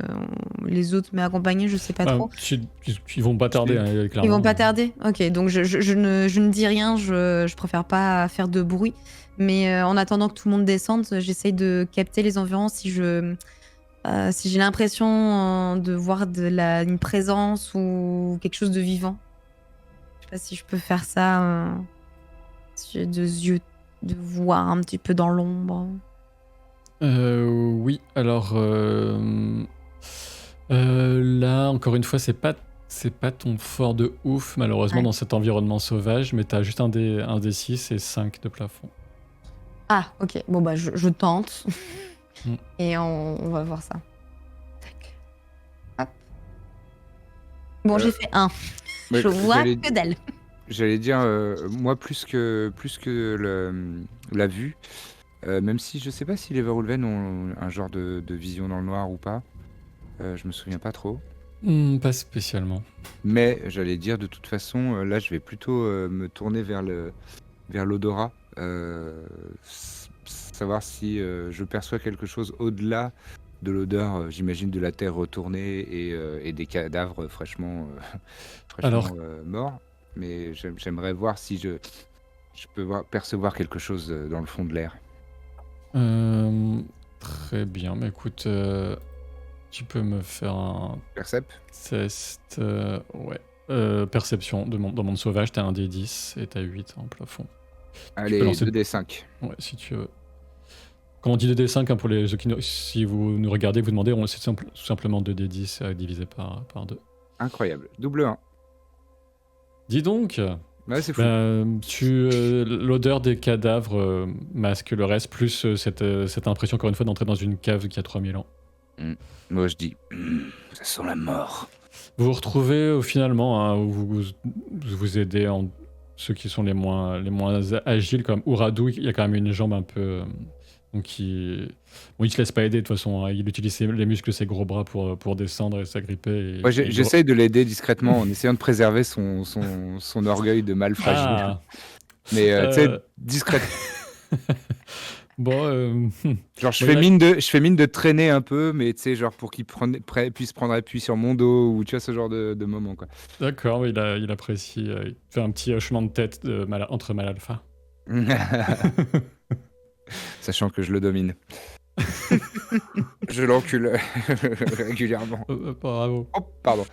les autres m'aient accompagnée. Je sais pas trop. Ils vont pas tarder, hein, clairement. Ils vont pas tarder. Ok, donc je ne dis rien. Je préfère pas faire de bruit. Mais en attendant que tout le monde descende, j'essaye de capter les environs si j'ai l'impression de voir une présence ou quelque chose de vivant. Je sais pas si je peux faire ça. J'ai deux yeux de voir un petit peu dans l'ombre. Oui, alors là, encore une fois, c'est pas ton fort de ouf, malheureusement, Ouais. dans cet environnement sauvage, mais t'as juste un D6 et 5 de plafond. Ah, ok. Bon, bah, je tente. Mm. Et on va voir ça. Tac. Hop. Bon, j'ai fait 1. Ouais, Je vois j'allais- que dalle. J'allais dire, moi, plus que la vue, même si je sais pas si les Verulven ont un genre de vision dans le noir ou pas, je me souviens pas trop. Pas spécialement. Mais j'allais dire, de toute façon, là, je vais plutôt me tourner vers l'odorat, savoir si je perçois quelque chose au-delà de l'odeur, j'imagine, de la terre retournée et des cadavres fraîchement Alors- morts. Mais j'aimerais voir si je peux percevoir quelque chose dans le fond de l'air. Très bien, mais écoute, tu peux me faire un Percep? test. Ouais. Perception dans Monde Sauvage, t'as un D10 et t'as 8 en plafond. Allez, lancer- 2d5. Ouais, si tu veux. Quand on dit 2D5, hein, pour les ceux si vous nous regardez, vous demandez, c'est tout simplement 2D10 divisé par 2. Incroyable. Double 1. Dis donc, Ouais, c'est fou. l'odeur des cadavres masque le reste, plus cette impression, encore une fois, d'entrer dans une cave qui a 3000 ans. Moi, je dis, ça sent la mort. Vous vous retrouvez finalement, hein, où vous aidez ceux qui sont les moins agiles, comme Uradou. Il y a quand même une jambe un peu... donc il se laisse pas aider de toute façon, hein. Il utilise les muscles de ses gros bras pour descendre et s'agripper. Moi, j'essaye de l'aider discrètement en essayant de préserver son orgueil de mal fragile. Ah, Mais tu sais, discrètement. bon, Genre, je Ouais, fais mine de traîner un peu, mais tu sais, genre pour qu'il puisse prendre appui sur mon dos ou tu vois, ce genre de moment, quoi. d'accord, il apprécie. Il fait un petit hochement de tête entre mal alpha. Sachant que je le domine. Je l'encule régulièrement. Bravo. Oh, pardon.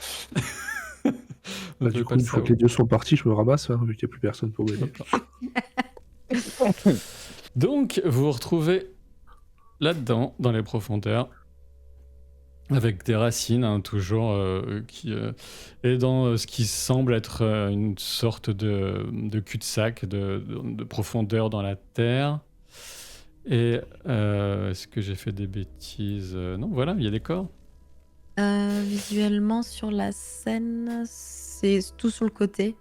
Bah, du coup, une fois que les dieux sont partis, je me ramasse, hein, vu qu'il n'y a plus personne pour m'aider. Donc, vous vous retrouvez là-dedans, dans les profondeurs, avec des racines, hein, toujours, et dans ce qui semble être une sorte de cul-de-sac, de profondeur dans la terre. Et est-ce que j'ai fait des bêtises? Non, voilà, il y a des corps. Visuellement, sur la scène, c'est tout sur le côté.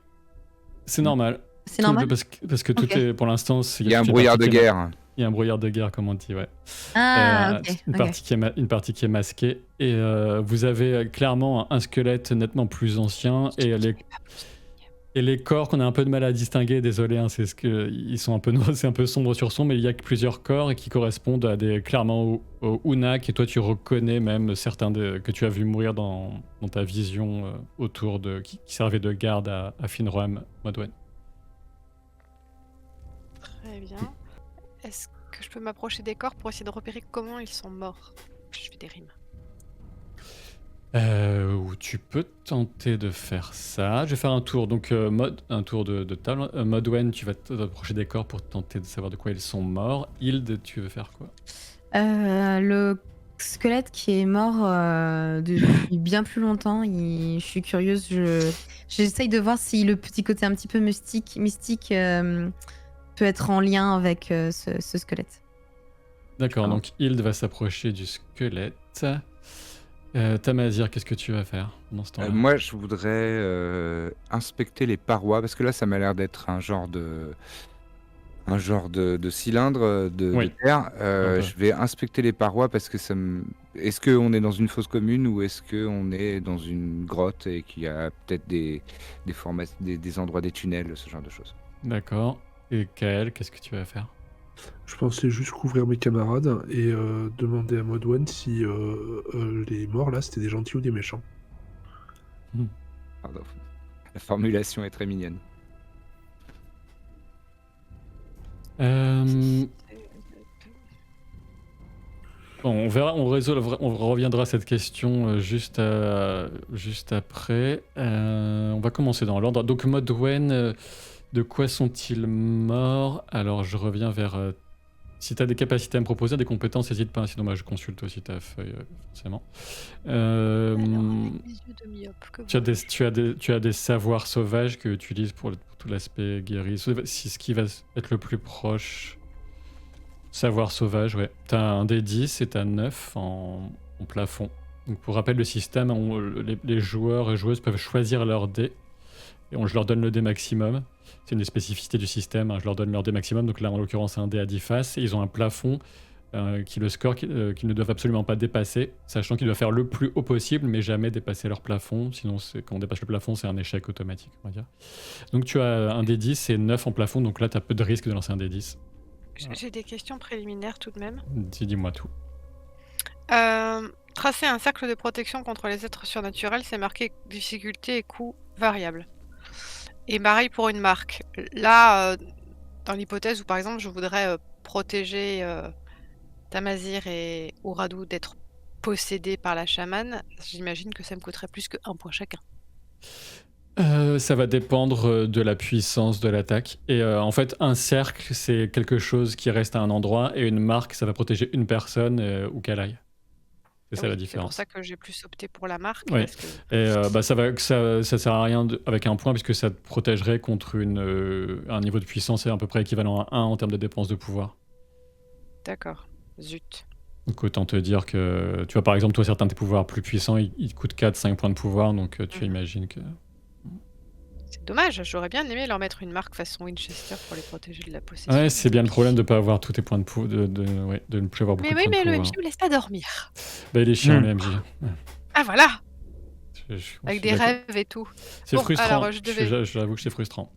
C'est normal. C'est normal? Parce que tout Ok. est, pour l'instant, Il y a un brouillard de guerre. Il y a un brouillard de guerre, comme on dit, ouais. Ah, ok. Une ok. partie qui est masquée. Et vous avez clairement un squelette nettement plus ancien. Et Et les corps qu'on a un peu de mal à distinguer, désolé, hein, c'est ce que ils sont un peu noirs, c'est un peu sombre sur son, mais il y a que plusieurs corps et qui correspondent à des clairement au Unak, et toi tu reconnais même certains que tu as vu mourir dans ta vision autour de qui servaient de garde à Finroam Modwen. Très bien. Est-ce que je peux m'approcher des corps pour essayer de repérer comment ils sont morts? Je fais des rimes. Ou tu peux tenter de faire ça. Je vais faire un tour, donc un tour de table. Modwen, tu vas t'approcher des corps pour tenter de savoir de quoi ils sont morts. Hilde, tu veux faire quoi? Le squelette qui est mort depuis bien plus longtemps, je suis curieuse. J'essaye de voir si le petit côté un petit peu mystique peut être en lien avec ce squelette. D'accord, Ah. donc Hilde va s'approcher du squelette. Tamazir, qu'est-ce que tu vas faire pendant ce temps-là? Moi, je voudrais inspecter les parois, parce que là, ça m'a l'air d'être un genre de cylindre de Oui, terre. un peu. Je vais inspecter les parois parce que ça me... Est-ce qu'on est dans une fosse commune ou est-ce qu'on est dans une grotte et qu'il y a peut-être des endroits, des tunnels, ce genre de choses. D'accord. Et Kael, qu'est-ce que tu vas faire? Je pensais juste couvrir mes camarades et demander à Modwen si les morts là c'était des gentils ou des méchants. Pardon. La formulation est très mignonne. Bon, on verra, on reviendra à cette question juste après. On va commencer dans l'ordre. Donc Modwen, de quoi sont-ils morts? Alors je reviens vers... si tu as des capacités à me proposer, des compétences, n'hésite pas. Sinon, moi, je consulte aussi ta feuille, forcément. Alors, avec mes yeux de myope, que Tu as des savoirs sauvages que tu utilises pour tout l'aspect guéri. Si ce qui va être le plus proche... Savoir sauvage, ouais. T'as un D10 et t'as 9 en plafond. Donc pour rappel, le système, les joueurs et joueuses peuvent choisir leur dé. Et je leur donne le dé maximum. C'est une des spécificités du système, hein. Je leur donne leur dé maximum. Donc là, en l'occurrence, c'est un dé à 10 faces. Et ils ont un plafond le score qu'ils ne doivent absolument pas dépasser. Sachant qu'ils doivent faire le plus haut possible, mais jamais dépasser leur plafond. Sinon, quand on dépasse le plafond, c'est un échec automatique, on va dire. Donc tu as un D10 et 9 en plafond. Donc là, t'as peu de risque de lancer un D10. J'ai des questions préliminaires tout de même. Dis-moi tout. Tracer un cercle de protection contre les êtres surnaturels, c'est marqué difficulté et coût variable. Et pareil pour une marque. Là, dans l'hypothèse où par exemple je voudrais protéger Tamazir et Uradou d'être possédés par la chamane, j'imagine que ça me coûterait plus que 1 point chacun. Ça va dépendre de la puissance de l'attaque. Et en fait, un cercle, c'est quelque chose qui reste à un endroit, et une marque, ça va protéger une personne où qu'elle aille. C'est ça Oui, la c'est pour différence. ça que j'ai plus opté pour la marque. Oui. Parce que... Et ça sert à rien avec un point, puisque ça te protégerait contre un niveau de puissance à peu près équivalent à 1 en termes de dépenses de pouvoir. D'accord. Zut. Donc autant te dire que, tu vois, par exemple, toi, certains de tes pouvoirs plus puissants, ils te coûtent 4-5 points de pouvoir, donc tu imagines que... C'est dommage, j'aurais bien aimé leur mettre une marque façon Winchester pour les protéger de la possession. Ouais, c'est bien le problème de ne pas avoir tous tes points de pouvoir, de ne plus avoir beaucoup Mais de oui, points de mais le pouvoir. MJ me laisse pas dormir. Bah, il est chiant, le MJ. Ouais. Ah voilà, Je avec suis des d'accord. rêves et tout. C'est Bon, frustrant. alors, J'avoue que c'est frustrant.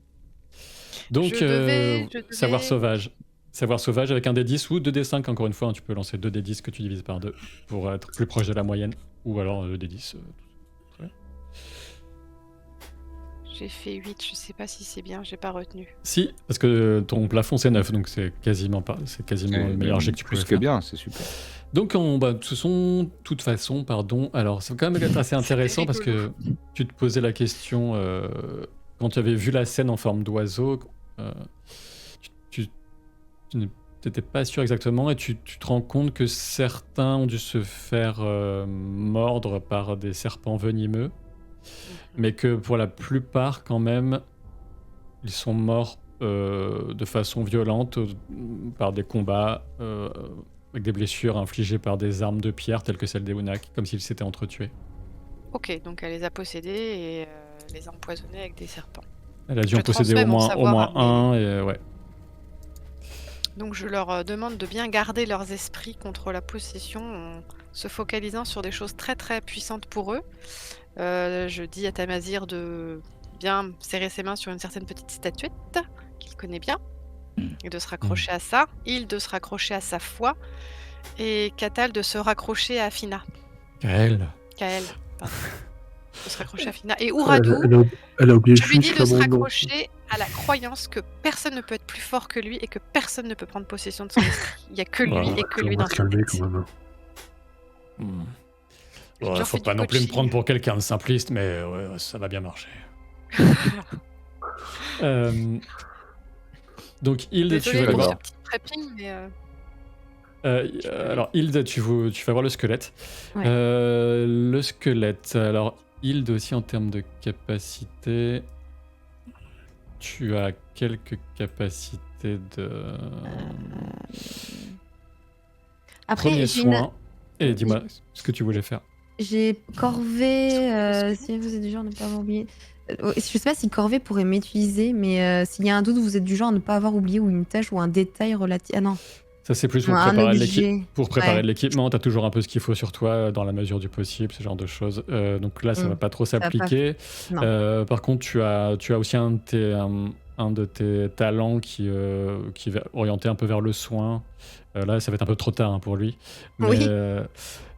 Donc, Je devais- savoir sauvage. Savoir sauvage avec un D10 ou 2D5, encore une fois, hein, tu peux lancer 2 D10 que tu divises par 2 pour être plus proche de la moyenne. Ou alors le D10. J'ai fait 8, je sais pas si c'est bien, j'ai pas retenu. Si, parce que ton plafond c'est 9, donc c'est quasiment le meilleur jet que tu Plus pouvais que faire. bien, c'est super. Donc, de toute façon, alors c'est quand même être assez intéressant parce que tu te posais la question quand tu avais vu la scène en forme d'oiseau, tu n'étais pas sûr exactement et tu te rends compte que certains ont dû se faire mordre par des serpents venimeux, mais que pour la plupart, quand même, ils sont morts de façon violente par des combats. Avec des blessures infligées par des armes de pierre telles que celles des Unak, comme s'ils s'étaient entretués. Ok, donc elle les a possédés et les a empoisonnés avec des serpents. Elle a dû en Je posséder transmets au mon moins savoir à un, et ouais. Donc je leur demande de bien garder leurs esprits contre la possession en se focalisant sur des choses très très puissantes pour eux. Je dis à Tamazir de bien serrer ses mains sur une certaine petite statuette qu'il connaît bien Hmm. et de se raccrocher à ça. Il de se raccrocher à sa foi et Catal de se raccrocher à Fina. Kael. Kael, pardon. De se raccrocher à Fina. Et Elle, Ouradou, elle a oublié je lui dis juste de le se nom. raccrocher à la croyance que personne ne peut être plus fort que lui et que personne ne peut prendre possession de son esprit. Il n'y a que lui Ouais, et que On lui va dans se sa calmer tête. quand même. J'ai toujours Faut fait pas du non plus me coaching. prendre pour quelqu'un de simpliste, mais ouais, ça va bien marcher. Euh, Donc, Hilde, tu Désolée veux pour ce d'abord. petit prepping, mais Alors, Hilde, tu vas voir le squelette. Ouais. Le squelette. Alors, Hilde aussi en termes de capacité. Tu as quelques capacités de. Après, Premier j'ai une- soin. Et dis-moi ce que tu voulais faire. j'ai Corvée, si vous êtes du genre à ne pas avoir oublié. Je sais pas si Corvée pourrait m'utiliser, mais s'il y a un doute, vous êtes du genre à ne pas avoir oublié ou une tâche ou un détail relatif. Ah non, Ça, c'est plus pour un préparer objet. Pour préparer Ouais. l'équipement, tu as toujours un peu ce qu'il faut sur toi dans la mesure du possible, ce genre de choses. Donc là, ça va pas trop va pas- s'appliquer. Non. Par contre, tu as aussi un de tes talents qui va orienter un peu vers le soin. Là, ça va être un peu trop tard pour lui. Oui.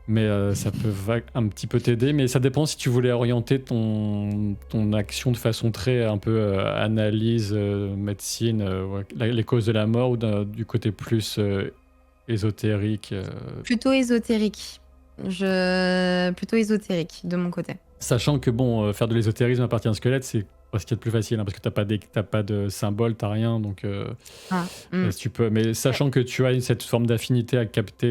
Mais ça peut un petit peu t'aider. Mais ça dépend si tu voulais orienter ton action de façon très un peu analyse, médecine, ouais, les causes de la mort ou du côté plus ésotérique. Plutôt ésotérique. Plutôt ésotérique de mon côté. Sachant que bon, faire de l'ésotérisme à partir d'un squelette, c'est pas ce qui est le plus facile, parce que t'as pas de symbole, t'as rien, donc si tu peux. Mais sachant que tu as cette forme d'affinité à capter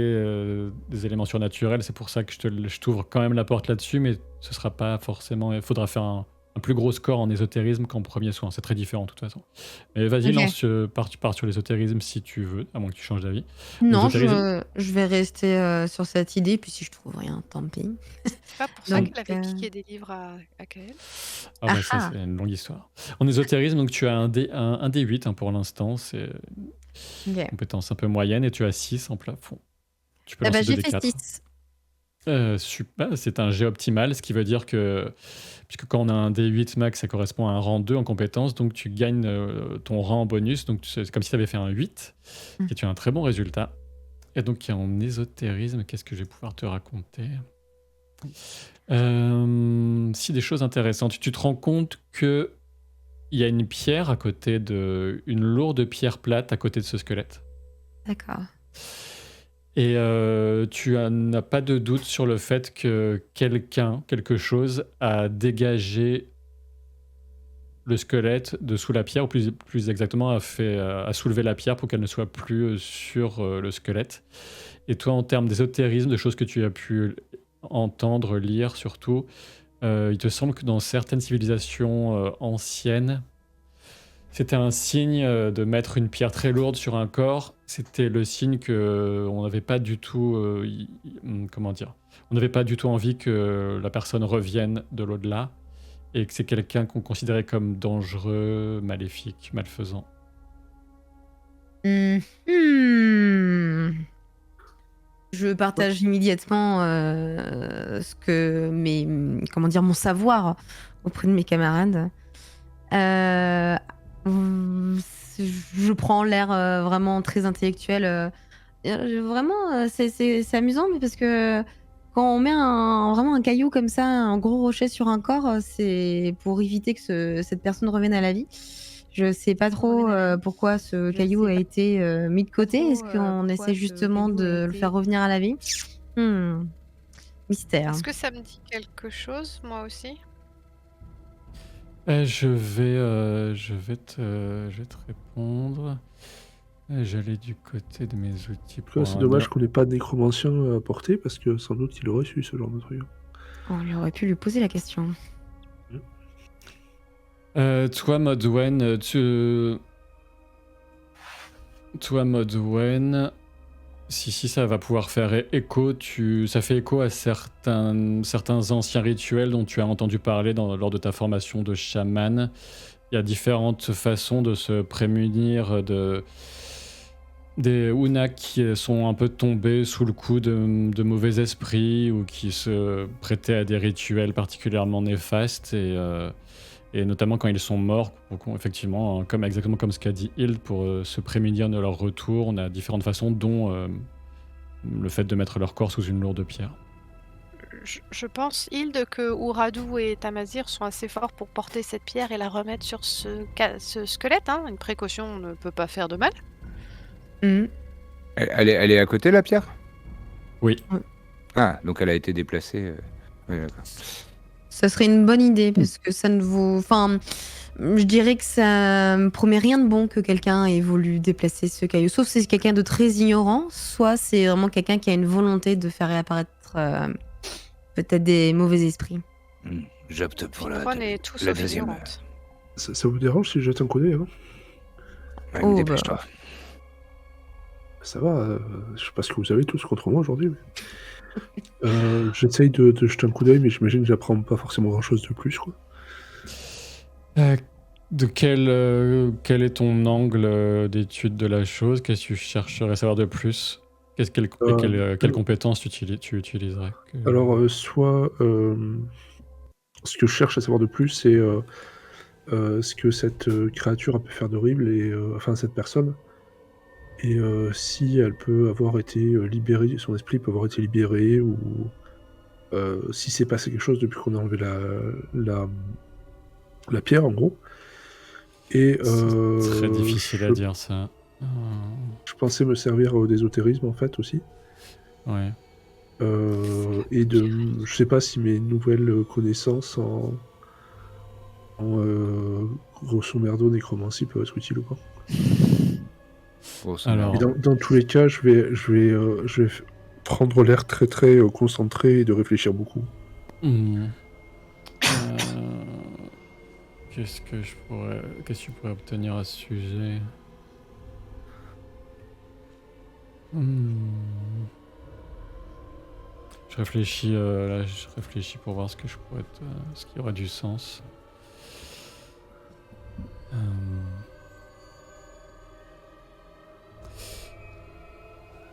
des éléments surnaturels, c'est pour ça que je t'ouvre quand même la porte là-dessus, mais ce sera pas forcément. Il faudra faire un plus gros score en ésotérisme qu'en premier soin. C'est très différent de toute façon. Mais vas-y, Ok. pars sur l'ésotérisme si tu veux, à moins que tu changes d'avis. Non, L'ésotérisme- je vais rester sur cette idée, puis si je trouve rien, tant pis. c'est pas pour ça Donc, qu'il avait piqué des livres à Kael. Ah, bah, ça, Ah. c'est une longue histoire. En ésotérisme, donc tu as un D8 pour l'instant, c'est Ok. une compétence un peu moyenne, et tu as 6 en plafond. Tu peux Ah bah, lancer j'ai fait 2d4. 6. Super, c'est un jet optimal, ce qui veut dire que, puisque quand on a un D8 max, ça correspond à un rang 2 en compétence, donc tu gagnes ton rang en bonus, donc c'est comme si tu avais fait un 8, et tu as un très bon résultat. Et donc en ésotérisme, qu'est-ce que je vais pouvoir te raconter Si, des choses intéressantes. Tu te rends compte que il y a une pierre à côté une lourde pierre plate à côté de ce squelette. D'accord. Et tu n'as pas de doute sur le fait que quelque chose a dégagé le squelette de sous la pierre, ou plus exactement a soulevé la pierre pour qu'elle ne soit plus sur le squelette. Et toi, en termes d'ésotérisme, de choses que tu as pu entendre, lire surtout, il te semble que dans certaines civilisations anciennes, c'était un signe de mettre une pierre très lourde sur un corps. C'était le signe que on n'avait pas du tout, comment dire, on n'avait pas du tout envie que la personne revienne de l'au-delà, et que c'est quelqu'un qu'on considérait comme dangereux, maléfique, malfaisant. Je partage immédiatement mon savoir auprès de mes camarades. Je prends l'air vraiment très intellectuel. Vraiment, c'est amusant, mais parce que quand on met vraiment un caillou comme ça, un gros rocher sur un corps, c'est pour éviter que cette personne revienne à la vie. Je sais pas trop pourquoi ce caillou a été mis de côté. Est-ce qu'on essaie justement de le faire revenir à la vie? Mystère. Est-ce que ça me dit quelque chose, moi aussi? Je vais te répondre. J'allais du côté de mes outils. C'est dommage qu'on n'ait pas de nécromancien à porter, parce que sans doute il aurait su ce genre de truc. On lui aurait pu lui poser la question. Toi, Modwen, si ça va pouvoir faire écho, ça fait écho à certains anciens rituels dont tu as entendu parler lors de ta formation de chaman. Il y a différentes façons de se prémunir des Unak qui sont un peu tombés sous le coup de mauvais esprits, ou qui se prêtaient à des rituels particulièrement néfastes. et notamment quand ils sont morts, effectivement, exactement comme ce qu'a dit Hild, pour se prémunir de leur retour, on a différentes façons, dont le fait de mettre leur corps sous une lourde pierre. Je pense, Hilde, que Ouradou et Tamazir sont assez forts pour porter cette pierre et la remettre sur ce squelette. Hein. Une précaution ne peut pas faire de mal. Mhm. Elle est à côté, la pierre? Oui. Ah, donc elle a été déplacée. Oui, d'accord. Ça serait une bonne idée parce que ça ne vaut. Enfin, je dirais que ça me promet rien de bon que quelqu'un ait voulu déplacer ce caillou. Sauf si c'est quelqu'un de très ignorant, soit c'est vraiment quelqu'un qui a une volonté de faire réapparaître peut-être des mauvais esprits. J'opte pour la Prenez tout la sauf deuxième. ignorante. Ça vous dérange si je jette un coup d'œil, hein? Ouais, Oh, mais dépêche-toi. Ça va, je sais pas ce que vous avez tous contre moi aujourd'hui. J'essaye de jeter un coup d'œil, mais j'imagine que j'apprends pas forcément grand-chose de plus, quoi. Quel est ton angle d'étude de la chose? Qu'est-ce que tu chercherais à savoir de plus? Quelles compétences tu utiliserais? Alors, soit ce que je cherche à savoir de plus, c'est ce que cette créature a pu faire d'horrible, et enfin cette personne, et si elle peut avoir été libérée, son esprit peut avoir été libéré, ou si s'est passé quelque chose depuis qu'on a enlevé la pierre, en gros. Et C'est très difficile à dire, ça. je pensais me servir d'ésotérisme, en fait, aussi. Ouais. Et je sais pas si mes nouvelles connaissances en grosso merdo nécromancie peuvent être utiles ou pas. Alors, Et dans tous les cas, je vais prendre l'air très très concentré et de réfléchir beaucoup. Qu'est-ce que tu pourrais obtenir à ce sujet? Je réfléchis pour voir ce que je pourrais ce qui aurait du sens.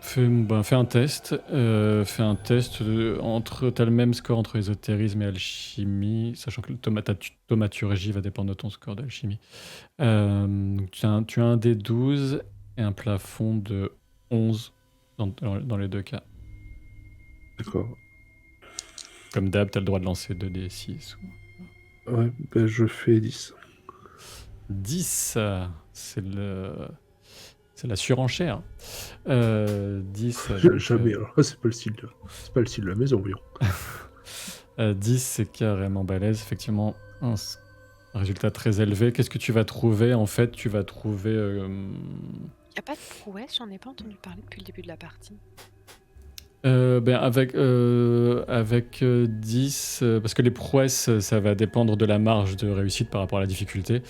Fais un test. Fais un test t'as le même score entre ésotérisme et alchimie, sachant que ta thaumaturgie va dépendre de ton score d'alchimie. Donc tu as un D12 et un plafond de 11 dans les deux cas. D'accord. Comme d'hab, tu as le droit de lancer 2D6. Ouais, ben je fais 10. 10, c'est la surenchère. 10. Jamais, alors là, c'est pas le style de la maison, voyons. 10, c'est carrément balèze. Effectivement, un résultat très élevé. Qu'est-ce que tu vas trouver? En fait, tu vas trouver... Y a pas de prouesse, j'en ai pas entendu parler depuis le début de la partie. Avec 10, parce que les prouesses, ça va dépendre de la marge de réussite par rapport à la difficulté.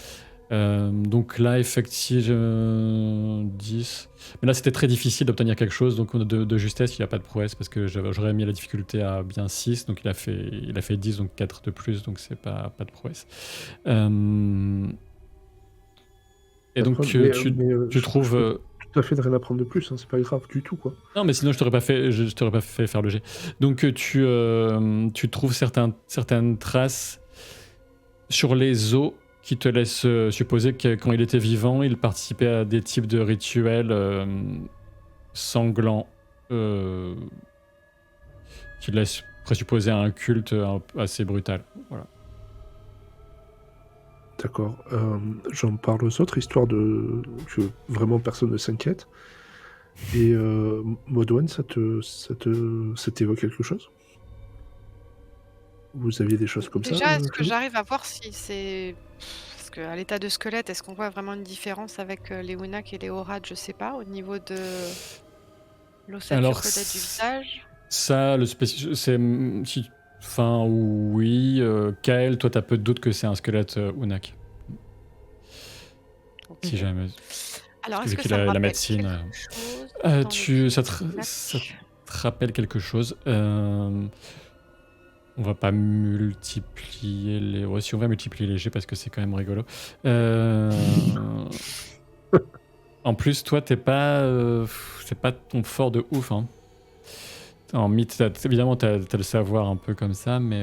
Donc là, effectivement, 10. Mais là, c'était très difficile d'obtenir quelque chose, donc de justesse, il n'y a pas de prouesse, parce que j'aurais mis la difficulté à bien 6, donc il a fait 10, donc 4 de plus, donc c'est pas de prouesse. Et donc, tu trouves... Tout à fait de rien apprendre de plus, hein, c'est pas grave du tout, quoi. Non, mais sinon je t'aurais pas fait faire le jet. Donc tu trouves certaines traces sur les os qui te laissent supposer que quand il était vivant, il participait à des types de rituels sanglants qui laissent présupposer un culte assez brutal. Voilà. D'accord. J'en parle aux autres, histoire que vraiment personne ne s'inquiète. Et Modwen, ça t'évoque quelque chose? Vous aviez des choses comme ça? Déjà, est-ce que j'arrive à voir si c'est... Parce qu'à l'état de squelette, est-ce qu'on voit vraiment une différence avec les Unak et les Orad? Je sais pas, au niveau de l'ossature peut-être du visage. Ça, c'est... Enfin, oui. Kael, toi, t'as peu de doute que c'est un squelette Unak. Okay. Si jamais. Alors, est-ce que ça me la rappelle médecine. quelque chose Ça te rappelle quelque chose. On va pas multiplier les. Ouais, si on va multiplier les jets parce que c'est quand même rigolo. En plus, toi, t'es pas. C'est pas ton fort de ouf, hein. En mythe, évidemment, t'as le savoir un peu comme ça, mais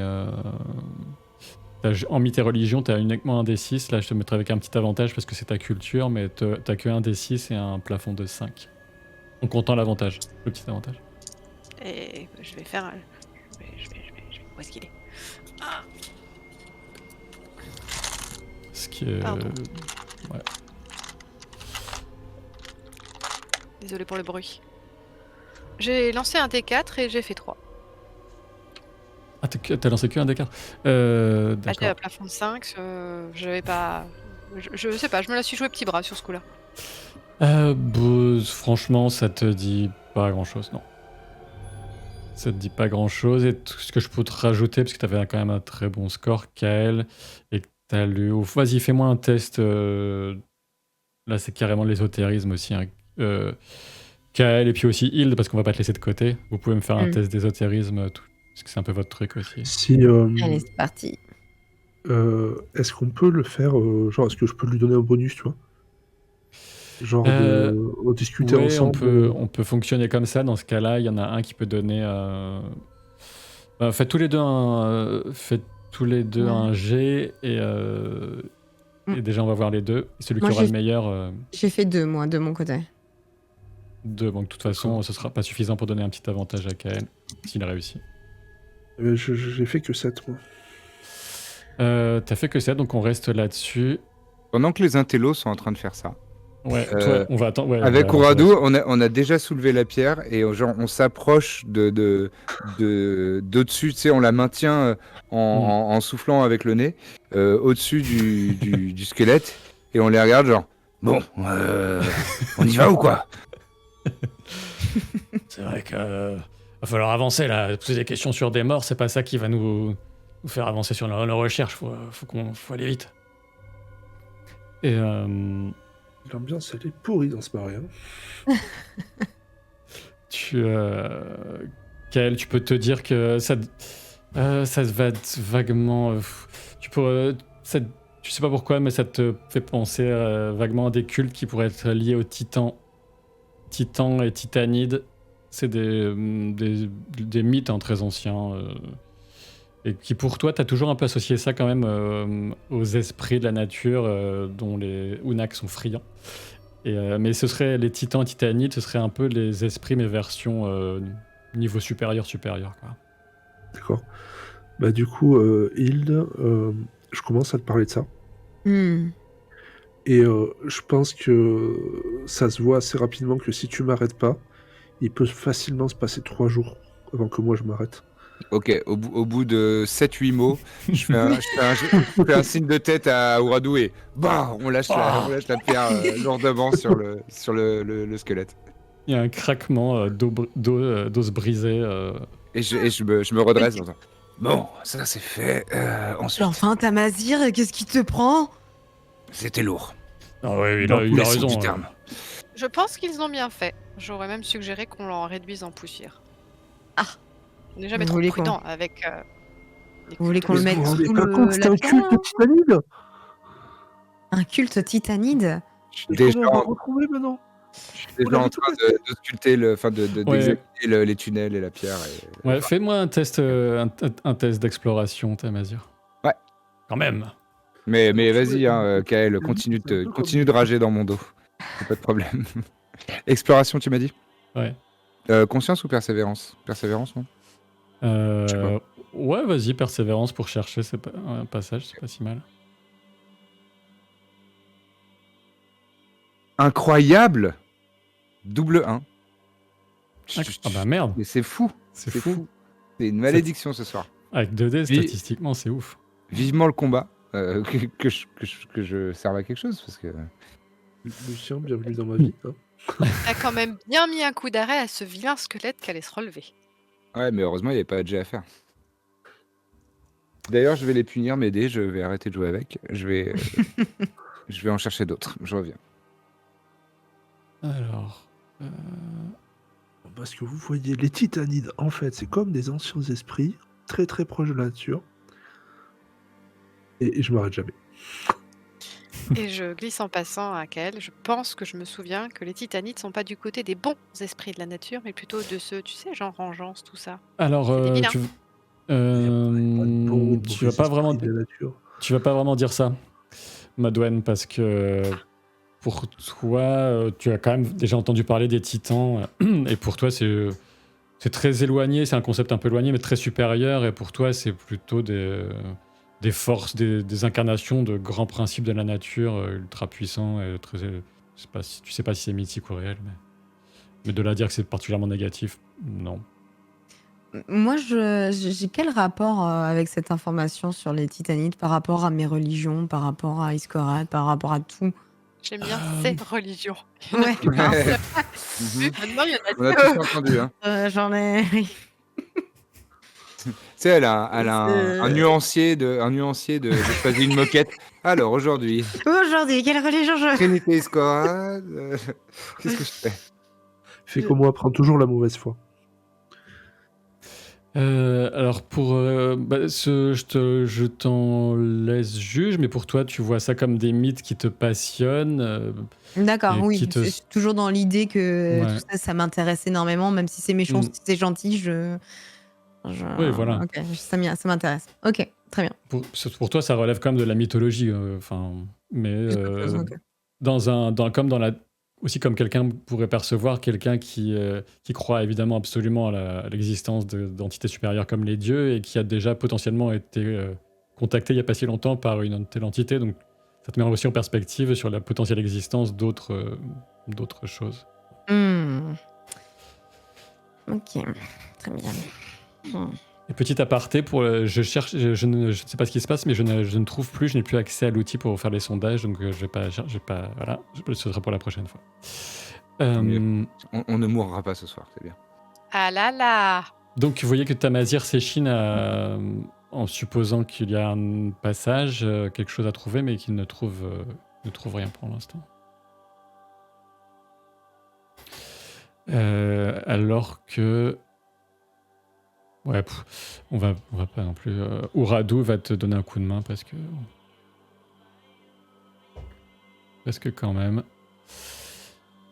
En mythe et religion, tu as uniquement un D6. Là, je te mettrai avec un petit avantage parce que c'est ta culture, mais t'as que un D6 et un plafond de 5. En comptant l'avantage, le petit avantage. Et je vais faire. Où est-ce qu'il est? Ah, Ce qui est. Pardon. Ouais. Désolé pour le bruit. J'ai lancé un T4 et j'ai fait 3. Ah, t'as lancé que un D4. J'ai D'accord. un plafond de 5. J'avais pas. Je sais pas, je me la suis joué petit bras sur ce coup-là. Franchement, ça te dit pas grand-chose, non. Ça te dit pas grand-chose. Et tout ce que je peux te rajouter, parce que t'avais quand même un très bon score, Kael, et que t'as lu... Vas-y, fais-moi un test. Là, c'est carrément l'ésotérisme aussi. Hein. Kael et puis aussi Hild, parce qu'on va pas te laisser de côté. Vous pouvez me faire un test d'ésotérisme, parce que c'est un peu votre truc aussi. Si, Allez, c'est parti. est-ce qu'on peut le faire, genre, est-ce que je peux lui donner un bonus, tu vois? Genre de discuter Ouais, ensemble. on peut fonctionner comme ça. Dans ce cas-là, il y en a un qui peut donner. Faites tous les deux un G et déjà on va voir les deux. Et celui Moi, qui aura le meilleur. J'ai fait 2, moi, de mon côté. Bon, de toute façon, ce sera pas suffisant pour donner un petit avantage à Kael s'il a réussi. J'ai fait que 7, moi. T'as fait que ça, donc on reste là-dessus. Pendant que les intellos sont en train de faire ça, Ouais, toi, on va attendre. Ouais, avec on va avancer Ouradou, on a déjà soulevé la pierre et genre, on s'approche d'au-dessus, tu sais, on la maintient en soufflant avec le nez au-dessus du squelette et on les regarde genre, bon, on y va ou quoi? C'est vrai que va falloir avancer là. Poser des questions sur des morts, c'est pas ça qui va nous faire avancer sur nos recherches. Faut aller vite. Et L'ambiance, elle est pourrie dans ce marais. Hein. Kael, tu peux te dire que ça va être vaguement. Tu sais pas pourquoi, mais ça te fait penser vaguement à des cultes qui pourraient être liés aux titans. Titans et titanides, c'est des mythes très anciens. Et qui pour toi, t'as toujours un peu associé ça quand même aux esprits de la nature dont les Unaks sont friands. Mais ce serait les titans et titanides, ce serait un peu les esprits, mais version niveau supérieur. Quoi. D'accord. Bah du coup, Hilde, je commence à te parler de ça. Et je pense que ça se voit assez rapidement que si tu m'arrêtes pas, il peut facilement se passer 3 jours avant que moi je m'arrête. Ok, au bout de 7-8 mots, je fais un signe de tête à Ouradou et bah, on lâche la pierre lourdement sur le squelette. Il y a un craquement d'os brisée. Et je me redresse en disant, bon, ça c'est fait. Ensuite, Enfin, Tamazir, qu'est-ce qui te prend? c'était lourd. Ah ouais, il Dans a tous les raison. sens du terme. Je pense qu'ils ont bien fait. J'aurais même suggéré qu'on l'en réduise en poussière. Ah. On n'est jamais Vous trop voulez prudent avec. Vous voulez qu'on le mette vous vous rendez sous pas compte, c'est un la culte pierre, titanide. Un culte titanide? Je suis Et déjà, comment on va retrouver maintenant? en train de sculpter, d'exécuter les tunnels et la pierre. Ouais, fais-moi un test, un test d'exploration, Tamazir. Ouais. Quand même. Mais vas-y, Kael, continue de rager dans mon dos. Pas de problème. Exploration, tu m'as dit? Ouais. Conscience ou persévérance? Persévérance, non? Je sais pas. Ouais, vas-y, persévérance pour chercher un passage, c'est pas si mal. Incroyable! Double 1. Ah bah merde. Mais c'est fou. C'est fou. C'est une malédiction ce soir. Avec 2D, statistiquement, c'est ouf. Vivement le combat. Que je serve à quelque chose parce que. Lucien, bienvenue dans ma vie. Hein. T'as quand même bien mis un coup d'arrêt à ce vilain squelette qui allait se relever. Ouais, mais heureusement, il n'y avait pas de jet à faire. D'ailleurs, je vais les punir, mes dés. Je vais arrêter de jouer avec. Je vais en chercher d'autres. Je reviens. Alors. Parce que vous voyez, les titanides, en fait, c'est comme des anciens esprits, très très proches de la nature. Et je m'arrête jamais. Et je glisse en passant à Kael. Je pense que je me souviens que les titanides sont pas du côté des bons esprits de la nature, mais plutôt de ceux, tu sais, genre vengeance, tout ça. Alors, C'est des vilains. tu vas pas vraiment, de la nature. tu vas pas vraiment dire ça, Madwen, parce que pour toi, tu as quand même déjà entendu parler des titans, et pour toi, c'est très éloigné, c'est un concept un peu éloigné, mais très supérieur, et pour toi, c'est plutôt des forces, des incarnations de grands principes de la nature, ultra puissants, et très, tu sais pas si c'est mythique ou réel, mais de là à dire que c'est particulièrement négatif, non. Moi, j'ai quel rapport avec cette information sur les Titanides par rapport à mes religions, par rapport à Iskorad, par rapport à tout? J'aime bien Euh, ces religions. Il y en a Ouais, plus qu'une seule. Mhm. Maintenant, il y en a On a deux. tous entendu. Hein. j'en ai. Tu sais, elle a un nuancier de choisir une moquette. Alors aujourd'hui, Aujourd'hui, quelle religion je. Trinité Iscorad, qu'est-ce que je fais? Fait comme moi, prend toujours la mauvaise foi. Alors je t'en laisse juge, mais pour toi, tu vois ça comme des mythes qui te passionnent, D'accord, et oui. qui te... C'est toujours dans l'idée que Ouais. tout ça, ça m'intéresse énormément, même si c'est méchant, Mm. si c'est gentil, Oui, voilà. Ok, ça m'intéresse. Ok, très bien. Pour toi, ça relève quand même de la mythologie, mais Je suppose, ok. aussi comme quelqu'un pourrait percevoir quelqu'un qui croit évidemment absolument à l'existence d'entités supérieures comme les dieux et qui a déjà potentiellement été contacté il n'y a pas si longtemps par une telle entité. Donc ça te met aussi en perspective sur la potentielle existence d'autres choses. Hmm. Ok, très bien. Et petit aparté, je cherche, je ne sais pas ce qui se passe, mais je ne trouve plus, je n'ai plus accès à l'outil pour faire les sondages, donc je vais pas, voilà, ce sera pour la prochaine fois. mieux. On ne mourra pas ce soir, c'est bien. Ah là là. Donc vous voyez que Tamazir s'échine en supposant qu'il y a un passage, quelque chose à trouver, mais qu'il ne trouve rien pour l'instant. Alors que... Ouais, on va pas non plus... Uradu va te donner un coup de main parce que quand même...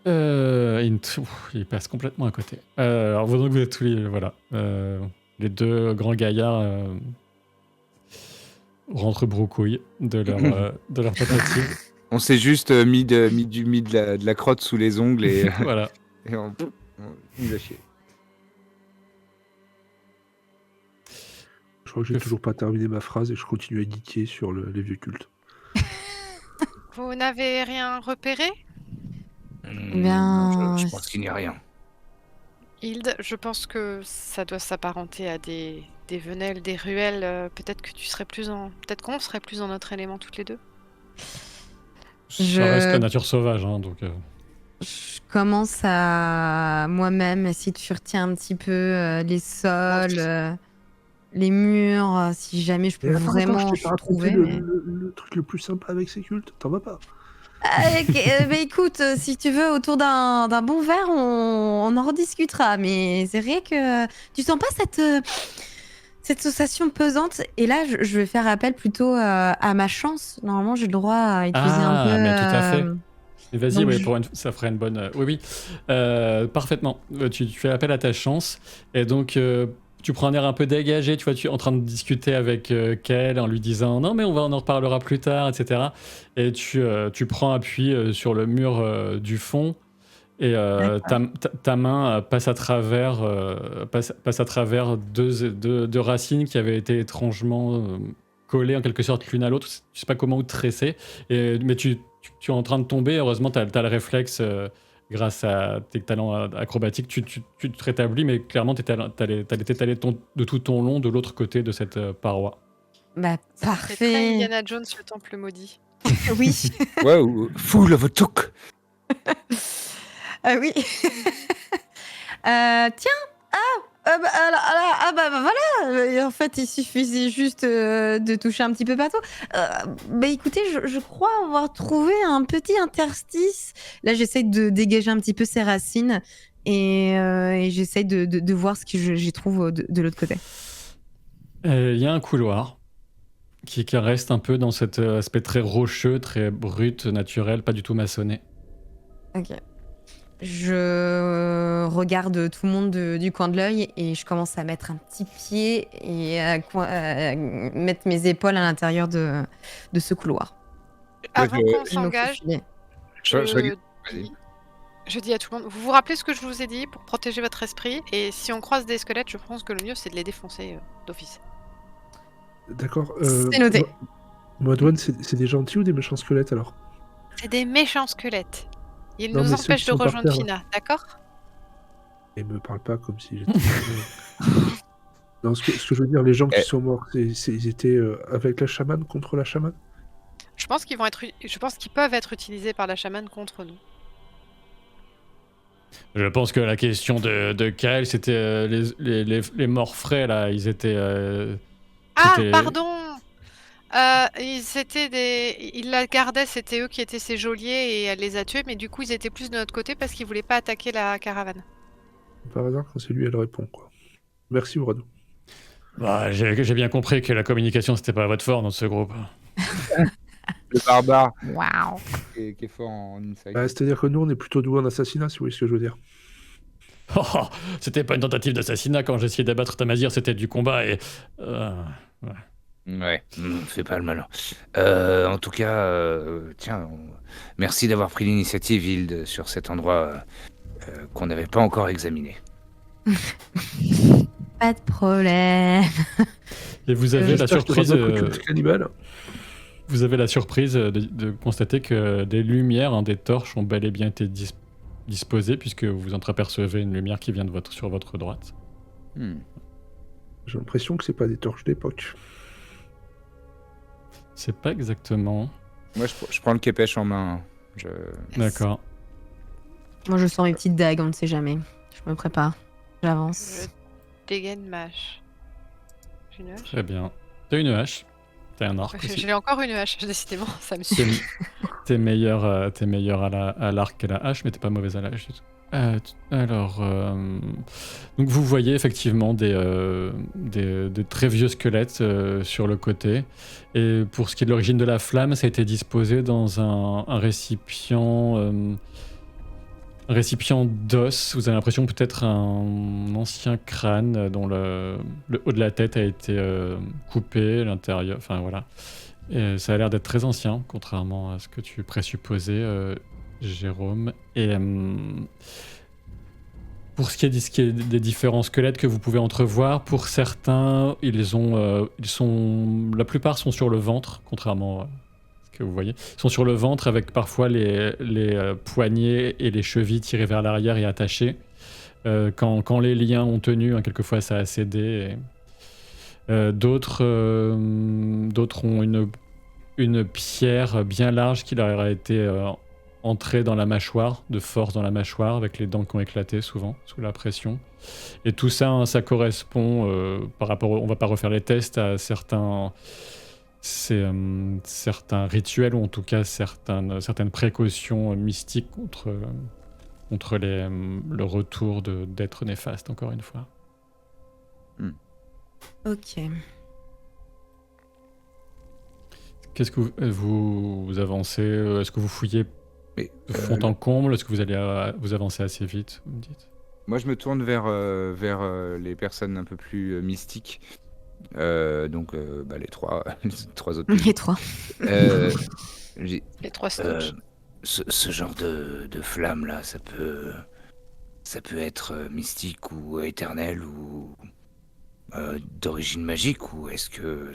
il passe complètement à côté. Alors donc vous êtes tous les... Voilà. Les deux grands gaillards rentrent broucouille de leur tentative. On s'est juste mis de la crotte sous les ongles et, Voilà. et on nous a chier. Je crois que j'ai toujours pas terminé ma phrase et je continue à geeker sur les vieux cultes. Vous n'avez rien repéré? Bien, Non, je pense qu'il n'y a rien. Hilde, je pense que ça doit s'apparenter à des venelles, des ruelles. Peut-être que peut-être qu'on serait plus dans notre élément toutes les deux. Ça reste la nature sauvage, hein, donc... Je commence à moi-même essayer de fureter un petit peu les sols, les murs, si jamais je peux vraiment je t'ai pas raconté trouver. le truc le plus sympa avec ces cultes, t'en vas pas. Mais écoute, si tu veux, autour d'un bon verre, on en rediscutera. Mais c'est vrai que tu sens pas cette sensation pesante. Et là, je vais faire appel plutôt à ma chance. Normalement, j'ai le droit à utiliser un peu. mais tout à fait. Mais vas-y, donc ouais, ça ferait une bonne... oui, parfaitement. Tu fais appel à ta chance. Et donc, tu prends un air un peu dégagé, tu vois, tu es en train de discuter avec Kel en lui disant « Non, mais on en reparlera plus tard, etc. » Et tu prends appui sur le mur du fond. Et ta main passe à travers, deux racines qui avaient été étrangement collées en quelque sorte l'une à l'autre. Tu sais pas comment ou tresser, mais tu es en train de tomber. Heureusement, tu as le réflexe grâce à tes talents acrobatiques. Tu te rétablis, mais clairement, t'allais t'étaler de tout ton long de l'autre côté de cette paroi. Bah, C'est très parfait. Indiana Jones, le temple maudit. Oui. Ouais, ou full of a took. Oui. Tiens. Bah voilà. En fait, il suffisait juste de toucher un petit peu partout. Bah écoutez, je crois avoir trouvé un petit interstice. Là, j'essaie de dégager un petit peu ces racines et j'essaie de voir ce que j'y trouve de l'autre côté. Il y a un couloir qui reste un peu dans cet aspect très rocheux, très brut, naturel, pas du tout maçonné. Ok. Je regarde tout le monde du coin de l'œil et je commence à mettre un petit pied et à mettre mes épaules à l'intérieur de ce couloir. Moi, Avant qu'on Je me s'engage, faufile. je regarde. je Vas-y. dis, je dis à tout le monde, vous vous rappelez ce que je vous ai dit pour protéger votre esprit? Et si on croise des squelettes, je pense que le mieux, c'est de les défoncer d'office. D'accord. C'est noté. Madouane, c'est des gentils ou des méchants squelettes alors? C'est des méchants squelettes. Ils Non, nous mais ceux empêchent qui de sont par rejoindre terre. Fina, d'accord? Et me parle pas comme si j'étais. Non, ce que je veux dire, les gens qui Eh. sont morts, ils étaient avec la chamane, contre la chamane? Je pense qu'ils peuvent être utilisés par la chamane contre nous. Je pense que la question de Kyle, c'était les morts frais, là. Ils étaient. Ah, c'était- pardon! Ils la gardaient, c'était eux qui étaient ses geôliers et elle les a tués, mais du coup ils étaient plus de notre côté parce qu'ils voulaient pas attaquer la caravane. Par hasard, quand c'est lui, elle répond, quoi. Merci, Brado. Bah, j'ai bien compris que la communication, c'était pas votre fort dans ce groupe. Le barbare Waouh. qui est fort en insight. Bah, c'est-à-dire que nous, on est plutôt doués en assassinat, si vous voyez ce que je veux dire. Oh, c'était pas une tentative d'assassinat quand j'ai essayé d'abattre Tamazir, c'était du combat et. Ouais, fais pas le malin. En tout cas, tiens, merci d'avoir pris l'initiative, Hilde, sur cet endroit qu'on n'avait pas encore examiné. Pas de problème. Et vous avez la J'espère que surprise. Brado coupe le cannibale. Vous avez la surprise de constater que des lumières, des torches ont bel et bien été disposées, puisque vous entreapercevez une lumière qui vient sur votre droite. J'ai l'impression que c'est pas des torches d'époque. C'est pas exactement. Moi, je prends le képèche en main. D'accord. Moi, je sors mes petites dagues, on ne sait jamais. Je me prépare. J'avance. Je dégaine ma hache. J'ai une hache? Très bien. T'as une hache. T'as un arc aussi. J'ai encore une hache, décidément, ça me suffit. T'es meilleur à l'arc qu'à la hache, mais t'es pas mauvaise à la hache du tout. Donc vous voyez effectivement des très vieux squelettes sur le côté. Et pour ce qui est de l'origine de la flamme, ça a été disposé dans un récipient d'os. Vous avez l'impression peut-être un ancien crâne dont le haut de la tête a été coupé, l'intérieur, enfin voilà. Et ça a l'air d'être très ancien, contrairement à ce que tu présupposais, Jérôme. Et pour ce qui est des différents squelettes que vous pouvez entrevoir, pour certains, la plupart sont sur le ventre, contrairement à ce que vous voyez. Ils sont sur le ventre avec parfois les poignets et les chevilles tirées vers l'arrière et attachées. Quand les liens ont tenu, quelquefois ça a cédé. D'autres ont une pierre bien large qui leur a été entrée dans la mâchoire, de force dans la mâchoire, avec les dents qui ont éclaté souvent, sous la pression. Et tout ça, ça correspond, par rapport, on va pas refaire les tests, à certains rituels, ou en tout cas certaines précautions mystiques contre le retour d'êtres néfastes, encore une fois. Ok. Qu'est-ce que vous avancez? Est-ce que vous fouillez Mais, de fond en comble? Est-ce que vous allez vous avancez assez vite, vous me dites? moi, je me tourne vers les personnes un peu plus mystiques. Donc, les trois autres. Les trois. J'ai- Les trois stocks. ce genre de flamme là, ça peut être mystique ou éternel ou d'origine magique, ou est-ce que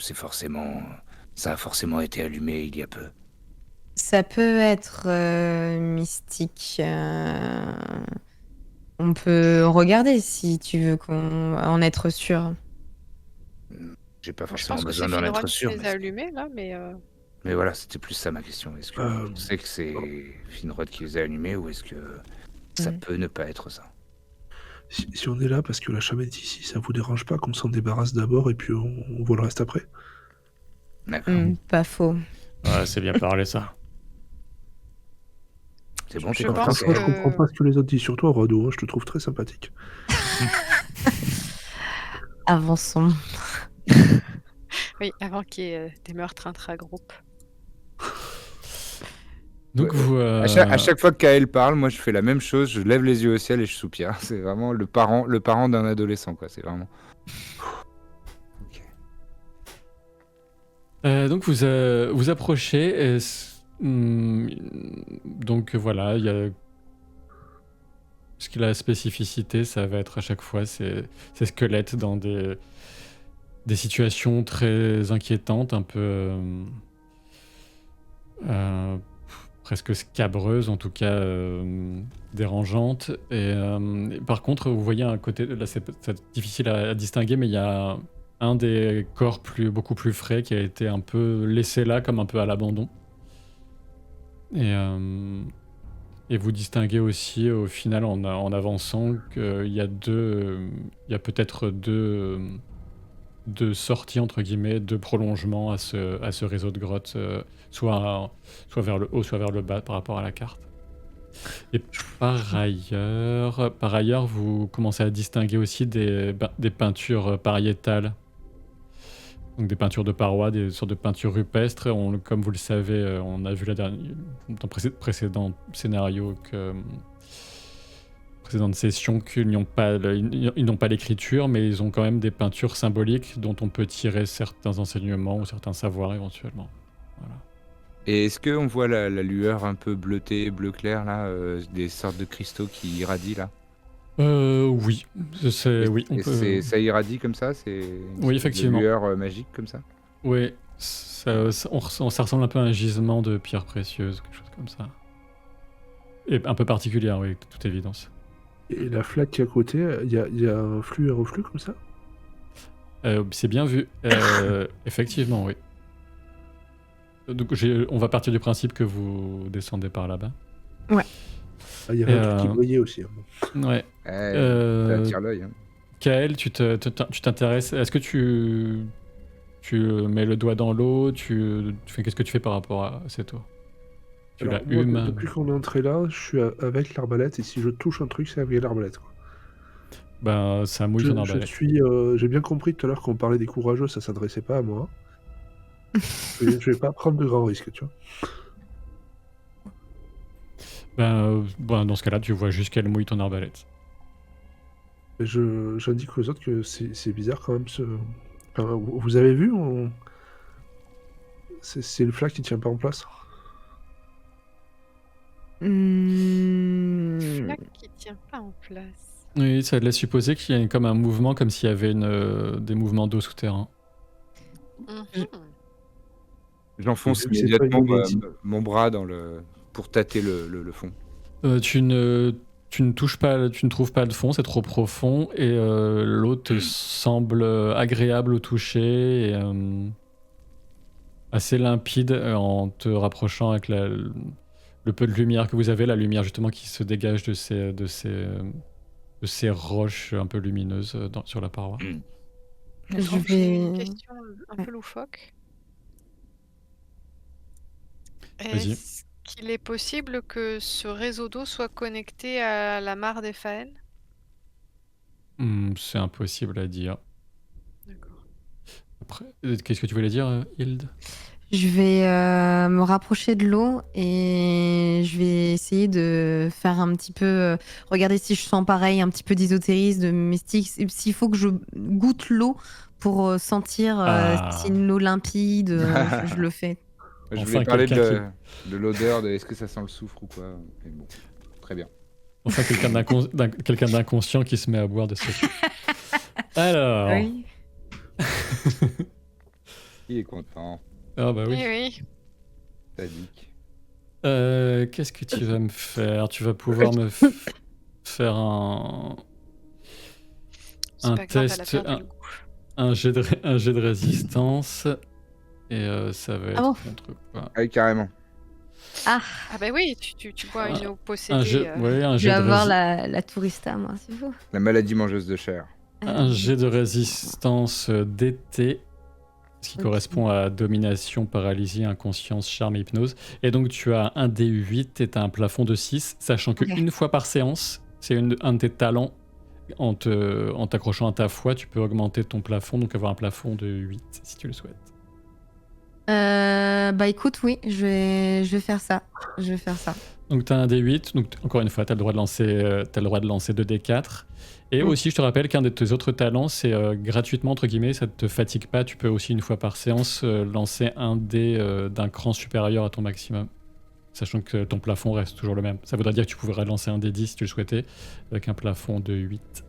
ça a forcément été allumé il y a peu? Ça peut être mystique. On peut regarder si tu veux en être sûr. J'ai pas Je forcément pense que c'est besoin d'en Finrod être qui sûr, les a allumés, là, mais... mais voilà, c'était plus ça ma question. Est-ce que vous savez que c'est Finrod qui les a allumés, ou est-ce que ça peut ne pas être ça? Si on est là parce que la chamane est ici, ça vous dérange pas qu'on s'en débarrasse d'abord et puis on voit le reste après? D'accord. Pas faux. Ouais, c'est bien parlé, ça. C'est bon, Je t'es pas pense prêt? Moi, je comprends pas ce que les autres disent sur toi, Rado, hein, je te trouve très sympathique. Avançons. Oui, avant qu'il y ait des meurtres intra-groupes. Donc vous... À chaque fois que Kael parle, moi je fais la même chose, je lève les yeux au ciel et je soupire. C'est vraiment le parent d'un adolescent, quoi. C'est vraiment. Ok. Donc vous approchez. Donc voilà, il y a... Ce qui a la spécificité, ça va être à chaque fois ces squelettes dans des situations très inquiétantes, un peu presque scabreuses, en tout cas dérangeantes. Et par contre, vous voyez un côté, là c'est difficile à distinguer, mais il y a un des corps beaucoup plus frais qui a été un peu laissé là, comme un peu à l'abandon. Et vous distinguez aussi au final en avançant qu'il y a peut-être deux sorties entre guillemets, deux prolongements à ce réseau de grottes, soit vers le haut, soit vers le bas par rapport à la carte. Et par ailleurs, vous commencez à distinguer aussi des peintures pariétales. Donc des peintures de parois, des sortes de peintures rupestres. Comme vous le savez, on a vu dans précédent scénario précédente session qu'ils n'ont pas l'écriture, mais ils ont quand même des peintures symboliques dont on peut tirer certains enseignements ou certains savoirs éventuellement. Voilà. Et est-ce qu'on voit la lueur un peu bleutée, bleu clair, là, des sortes de cristaux qui irradient, là? Oui. Oui, on peut... Ça irradie comme ça? C'est Oui, effectivement. Une lueur magique comme ça? Oui, ça ressemble un peu à un gisement de pierres précieuses, quelque chose comme ça. Et un peu particulière, oui, de toute évidence. Et la flaque qui est à côté, il y a un flux et reflux comme ça? C'est bien vu. Effectivement, oui. Donc, on va partir du principe que vous descendez par là-bas. Ouais. Ah, il y avait un truc qui brillait aussi. Ouais. Ça attire l'œil. Hein. Kael, tu t'intéresses. Est-ce que tu mets le doigt dans l'eau, qu'est-ce que tu fais par rapport à cette eau? Tu la humes. Depuis qu'on est entré là, je suis avec l'arbalète et si je touche un truc, c'est avec l'arbalète. Ben, ça mouille ton arbalète. J'ai bien compris tout à l'heure qu'on parlait des courageux, ça s'adressait pas à moi. Je vais pas prendre de grands risques, tu vois. Ben, dans ce cas-là, tu vois juste qu'elle mouille ton arbalète. J'indique aux autres que c'est bizarre quand même. Enfin, vous avez vu c'est le flag qui tient pas en place. Flaque qui tient pas en place. Oui, ça laisse supposer qu'il y a comme un mouvement, comme s'il y avait des mouvements d'eau souterrains. J'enfonce immédiatement mon bras pour tâter le fond. Tu ne trouves pas de fond, c'est trop profond, et l'eau te semble agréable au toucher et assez limpide en te rapprochant avec le peu de lumière que vous avez, la lumière justement qui se dégage de ces roches un peu lumineuses sur la paroi. J'ai une question un peu loufoque. Vas-y. Est-ce qu'il est possible que ce réseau d'eau soit connecté à la mare des Faennes? C'est impossible à dire. D'accord. Après, qu'est-ce que tu voulais dire, Hilde? Je vais me rapprocher de l'eau et je vais essayer de faire un petit peu... regarder si je sens pareil, un petit peu d'ésotérisme, de mystique. S'il faut que je goûte l'eau pour sentir si c'est une eau limpide, je le fais. Je voulais parler de l'odeur, est-ce que ça sent le soufre ou quoi. Mais bon, très bien. Enfin, quelqu'un d'inconscient qui se met à boire de cette... Alors... Oui. Qui est content? Ah bah oui. Oui. Sadique. Qu'est-ce que tu vas me faire? Tu vas pouvoir me faire un test, un jet de résistance, et ça va être contre quoi? Ah oui, carrément. Ah bah oui, tu vois une eau possédée. Je vais avoir la tourista, moi, c'est vous. La maladie mangeuse de chair. Un jet de résistance d'été, ce qui correspond à domination, paralysie, inconscience, charme et hypnose. Et donc tu as un D8 et tu as un plafond de 6, sachant qu'une fois par séance, c'est un de tes talents. En t'accrochant à ta foi, tu peux augmenter ton plafond, donc avoir un plafond de 8 si tu le souhaites. Bah écoute, oui, je vais faire ça. Je vais faire ça. Donc tu as un D8, donc encore une fois, tu as le droit de lancer 2D4. Et aussi, je te rappelle qu'un de tes autres talents, c'est gratuitement, entre guillemets, ça ne te fatigue pas. Tu peux aussi, une fois par séance, lancer un dé d'un cran supérieur à ton maximum. Sachant que ton plafond reste toujours le même. Ça voudrait dire que tu pourrais lancer un D10 si tu le souhaitais, avec un plafond de 8.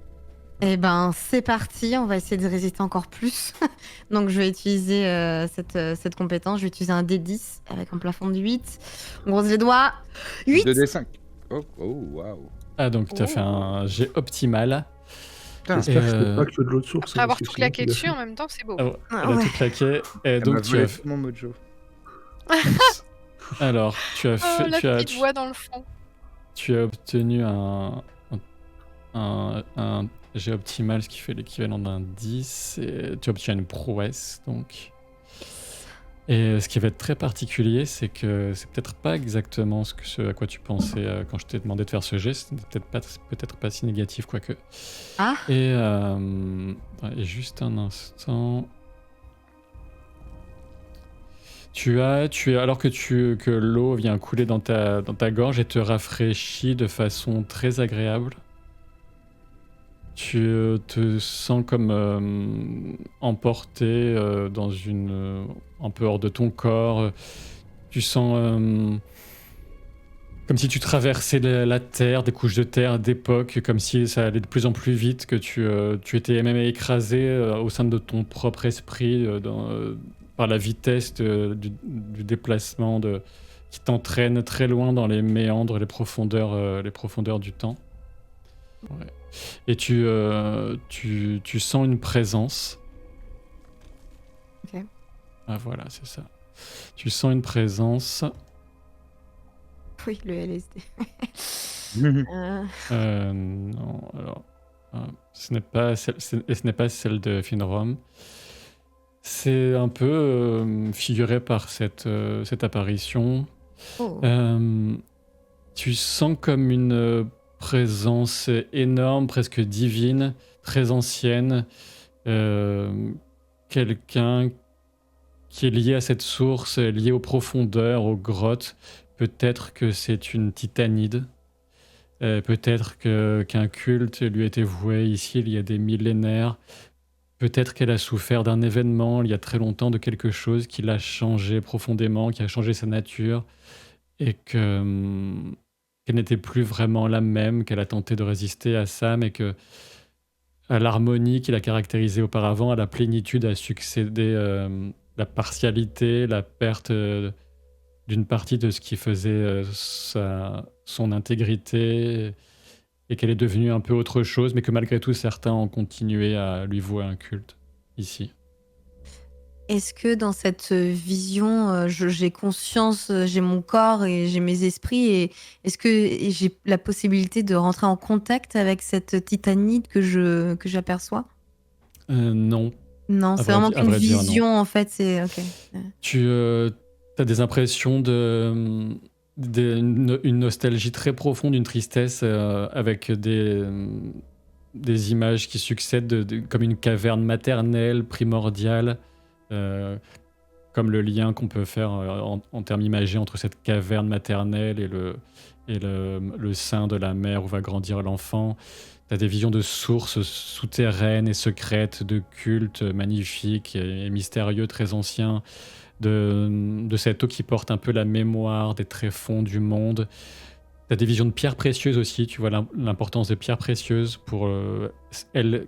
Eh ben, c'est parti, on va essayer de résister encore plus. Donc, je vais utiliser cette compétence. Je vais utiliser un D10 avec un plafond de 8. On grosse les doigts. 8 2D5. Oh, waouh. Ah, donc tu as fait un jet optimal. Putain, J'espère que c'était Euh, pas que de l'autre source. Après hein, avoir parce que tout sinon, claqué tu l'as dessus fait. en même temps, c'est beau. Ah ouais, Ah elle a ouais. tout claqué. Et Elle donc m'a tu volé as... tout mon mojo. Alors, tu as Oh, fait... la tu as, petite voix dans le fond. tu as obtenu un jet optimal, ce qui fait l'équivalent d'un 10. Et tu obtiens une prouesse, donc... Et ce qui va être très particulier, c'est que c'est peut-être pas exactement ce à quoi tu pensais quand je t'ai demandé de faire ce jet. C'est peut-être pas si négatif, quoique. Ah, Et juste un instant. Alors que l'eau vient couler dans ta gorge et te rafraîchit de façon très agréable. Tu te sens comme emporté dans un peu hors de ton corps. Tu sens comme si tu traversais la terre, des couches de terre d'époque, comme si ça allait de plus en plus vite, que tu étais même écrasé au sein de ton propre esprit par la vitesse du déplacement qui t'entraîne très loin dans les méandres, les profondeurs du temps. Ouais. Et tu sens une présence. Ok. Ah voilà, c'est ça. Tu sens une présence. oui, le LSD. Non, alors, ce n'est pas celle de Finrom. C'est un peu figuré par cette apparition. Oh. Tu sens comme une présence énorme, presque divine, très ancienne. Quelqu'un qui est lié à cette source, lié aux profondeurs, aux grottes. Peut-être que c'est une titanide. Peut-être qu'un culte lui a été voué ici il y a des millénaires. Peut-être qu'elle a souffert d'un événement il y a très longtemps, de quelque chose qui l'a changé profondément, qui a changé sa nature, et qu'elle n'était plus vraiment la même, qu'elle a tenté de résister à ça, mais que à l'harmonie qui la caractérisait auparavant, à la plénitude a succédé la partialité, la perte d'une partie de ce qui faisait son intégrité, et qu'elle est devenue un peu autre chose, mais que malgré tout, certains ont continué à lui vouer un culte ici. Est-ce que dans cette vision, j'ai conscience, j'ai mon corps et j'ai mes esprits, et est-ce que j'ai la possibilité de rentrer en contact avec cette titanide que j'aperçois? Non, Non, à c'est vrai, vraiment à qu'une vrai dire, non. vision, en fait, c'est ok. Tu as des impressions une nostalgie très profonde, une tristesse avec des images qui succèdent comme une caverne maternelle, primordiale, comme le lien qu'on peut faire en termes imagés entre cette caverne maternelle et le sein de la mère où va grandir l'enfant. Tu as des visions de sources souterraines et secrètes, de cultes magnifiques et mystérieux, très anciens, de cette eau qui porte un peu la mémoire des tréfonds du monde. Tu as des visions de pierres précieuses aussi, tu vois l'importance des pierres précieuses pour elle,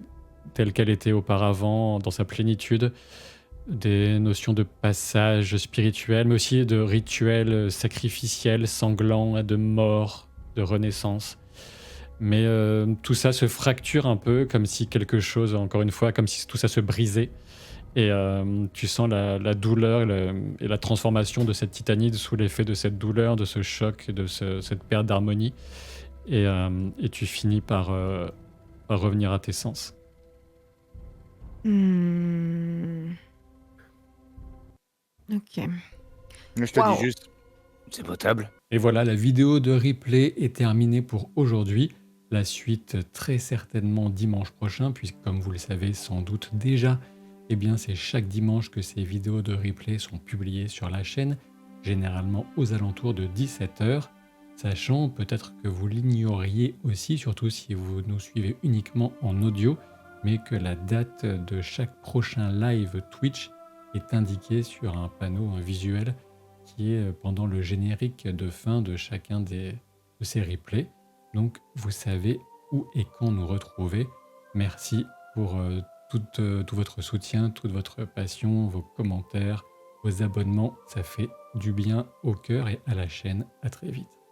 telle qu'elle était auparavant, dans sa plénitude. Des notions de passage spirituel, mais aussi de rituels sacrificiels, sanglants, de mort, de renaissance. Mais tout ça se fracture un peu, comme si quelque chose, encore une fois, comme si tout ça se brisait. Et tu sens la douleur et la transformation de cette titanide sous l'effet de cette douleur, de ce choc, de cette perte d'harmonie. Et tu finis par revenir à tes sens. Ok. Je te Waouh. dis juste, c'est potable. Et voilà, la vidéo de replay est terminée pour aujourd'hui. La suite très certainement dimanche prochain, puisque comme vous le savez sans doute déjà, eh bien c'est chaque dimanche que ces vidéos de replay sont publiées sur la chaîne. généralement aux alentours de 17h, sachant peut-être que vous l'ignoriez aussi, surtout si vous nous suivez uniquement en audio, mais que la date de chaque prochain live Twitch est indiquée sur un panneau visuel qui est pendant le générique de fin de chacun de ces replays. Donc vous savez où et quand nous retrouver. Merci pour tout votre soutien, toute votre passion, vos commentaires, vos abonnements. Ça fait du bien au cœur et à la chaîne. À très vite.